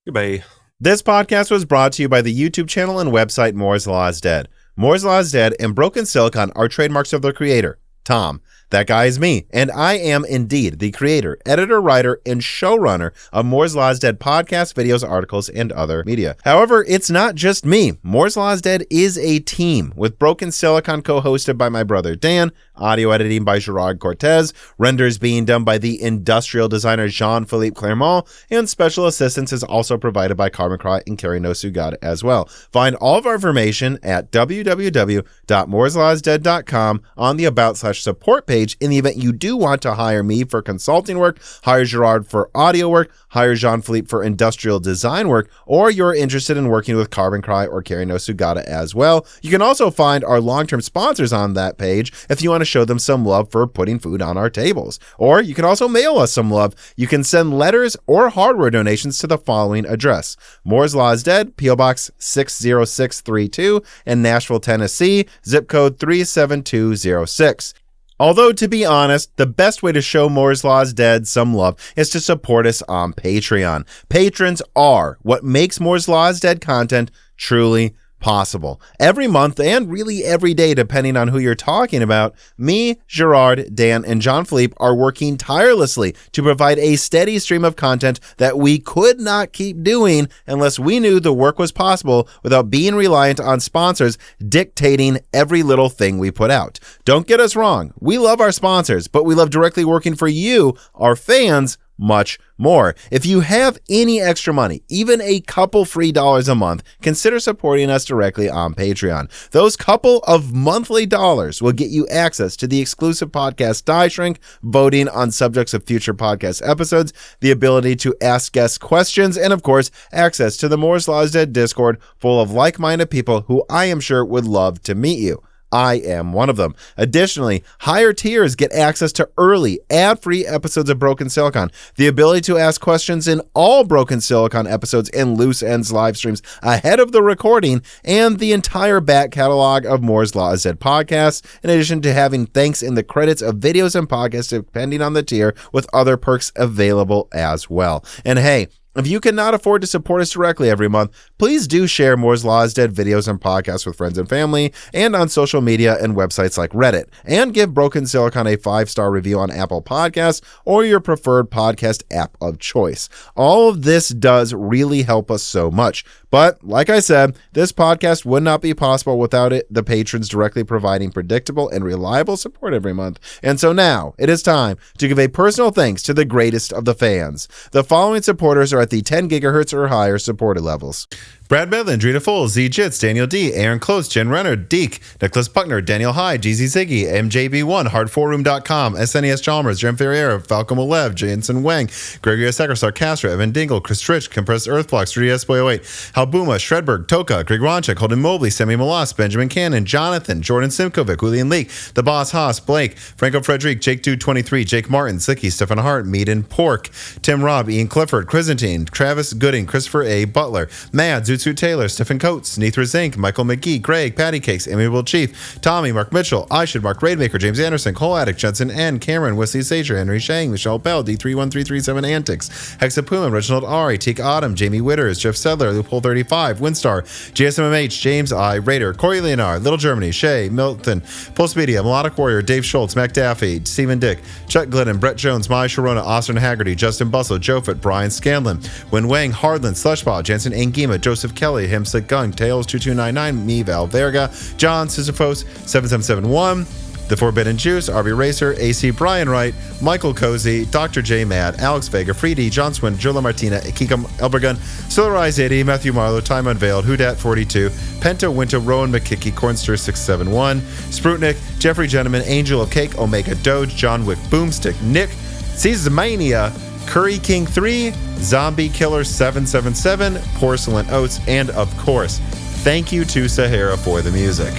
Goodbye. This podcast was brought to you by the YouTube channel and website Moore's Law is Dead. Moore's Law is Dead and Broken Silicon are trademarks of their creator, Tom. That guy is me, and I am indeed the creator, editor, writer, and showrunner of Moore's Law is Dead podcasts, videos, articles, and other media. However, it's not just me. Moore's Law is Dead is a team, with Broken Silicon co-hosted by my brother Dan, audio editing by Gerard Cortez, renders being done by the industrial designer Jean-Philippe Clermont, and special assistance is also provided by Carbon Cry and Kerry No Sugata as well. Find all of our information at www.mooreslawsdead.com on the About/Support page in the event you do want to hire me for consulting work, hire Gerard for audio work, hire Jean-Philippe for industrial design work, or you're interested in working with Carbon Cry or Kerry No Sugata as well. You can also find our long-term sponsors on that page if you want to show them some love for putting food on our tables. Or you can also mail us some love. You can send letters or hardware donations to the following address: Moore's Law is Dead, P.O. Box 60632 in Nashville, Tennessee, zip code 37206. Although, to be honest, the best way to show Moore's Law is Dead some love is to support us on Patreon. Patrons are what makes Moore's Law is Dead content truly possible. Every month, and really every day, depending on who you're talking about, me, Gerard, Dan, and Jean-Philippe are working tirelessly to provide a steady stream of content that we could not keep doing unless we knew the work was possible without being reliant on sponsors dictating every little thing we put out. Don't get us wrong. We love our sponsors, but we love directly working for you, our fans, much more. If you have any extra money, even a couple free dollars a month, consider supporting us directly on Patreon. Those couple of monthly dollars will get you access to the exclusive podcast Die Shrink, voting on subjects of future podcast episodes, the ability to ask guests questions, and of course, access to the Moore's Law is Dead Discord full of like-minded people who I am sure would love to meet you. I am one of them. Additionally, higher tiers get access to early, ad-free episodes of Broken Silicon, the ability to ask questions in all Broken Silicon episodes and Loose Ends live streams ahead of the recording, and the entire back catalog of Moore's Law is Dead podcasts, in addition to having thanks in the credits of videos and podcasts depending on the tier, with other perks available as well. And hey, if you cannot afford to support us directly every month, please do share Moore's Law is Dead videos and podcasts with friends and family, and on social media and websites like Reddit, and give Broken Silicon a 5-star review on Apple Podcasts or your preferred podcast app of choice. All of this does really help us so much. But like I said, this podcast would not be possible without the patrons directly providing predictable and reliable support every month. And so now it is time to give a personal thanks to the greatest of the fans. The following supporters are at the 10 gigahertz or higher supported levels: Brad Medlin, Drita Foles, Z Jits, Daniel D, Aaron Close, Jen Renner, Deke, Nicholas Buckner, Daniel Hyde, GZ Ziggy, MJB1, Hard4Room.com, SNES Chalmers, Jem Ferreira, Falcon Malev, Jansen Wang, Gregory Sackerstar, Castro, Evan Dingle, Chris Trich, Compressed Earthblocks, 3DS Boy 08, Halbuma, Shredberg, Toka, Greg Ronchek, Holden Mobley, Sammy Malas, Benjamin Cannon, Jonathan, Jordan Simkovic, William Leak, The Boss Haas, Blake, Franco Frederic, Jake Dude 23, Jake Martin, Zicky, Stefan Hart, Meat and Pork, Tim Robb, Ian Clifford, Chrysantine, Travis Gooding, Christopher A. Butler, Mad, Zutsu Taylor, Stephen Coates, Neithra Zink, Michael McGee, Greg, Patty Cakes, Amiable Chief, Tommy, Mark Mitchell, I Should, Mark Raidmaker, James Anderson, Cole Addict, Judson N, Cameron, Wesley Sager, Henry Shang, Michelle Bell, D31337 Antics, Hexapuma, Reginald Ari, Teak Autumn, Jamie Witters, Jeff Sedler, Loophole 35, Windstar, GSMMH, James I, Raider, Corey Leonard, Little Germany, Shay, Milton, Pulse Media, Melodic Warrior, Dave Schultz, Mac Daffy, Stephen Dick, Chuck Glidden, Brett Jones, Mai Sharona, Austin Haggerty, Justin Bustle, Joe Foot, Brian Scanlon, Wen Wang, Hardland, Slushball, Jansen Angima, Joseph Kelly, Himsick Gung, Tails 2299, Me Val Verga, John Sisyphos 7771, The Forbidden Juice, RB Racer, AC Brian Wright, Michael Cozy, Dr. J Mad, Alex Vega, Freedy, John Swin, Jola Martina, Kikam Elbergun, Solarize 80, Matthew Marlowe, Time Unveiled, Hudat 42, Penta Winter, Rowan McKickey, Cornster 671, Sprutnik, Jeffrey Gentleman, Angel of Cake, Omega Doge, John Wick, Boomstick, Nick, Caesarmania, Curry King 3, Zombie Killer 777, Porcelain Oats, and of course, thank you to Sahara for the music.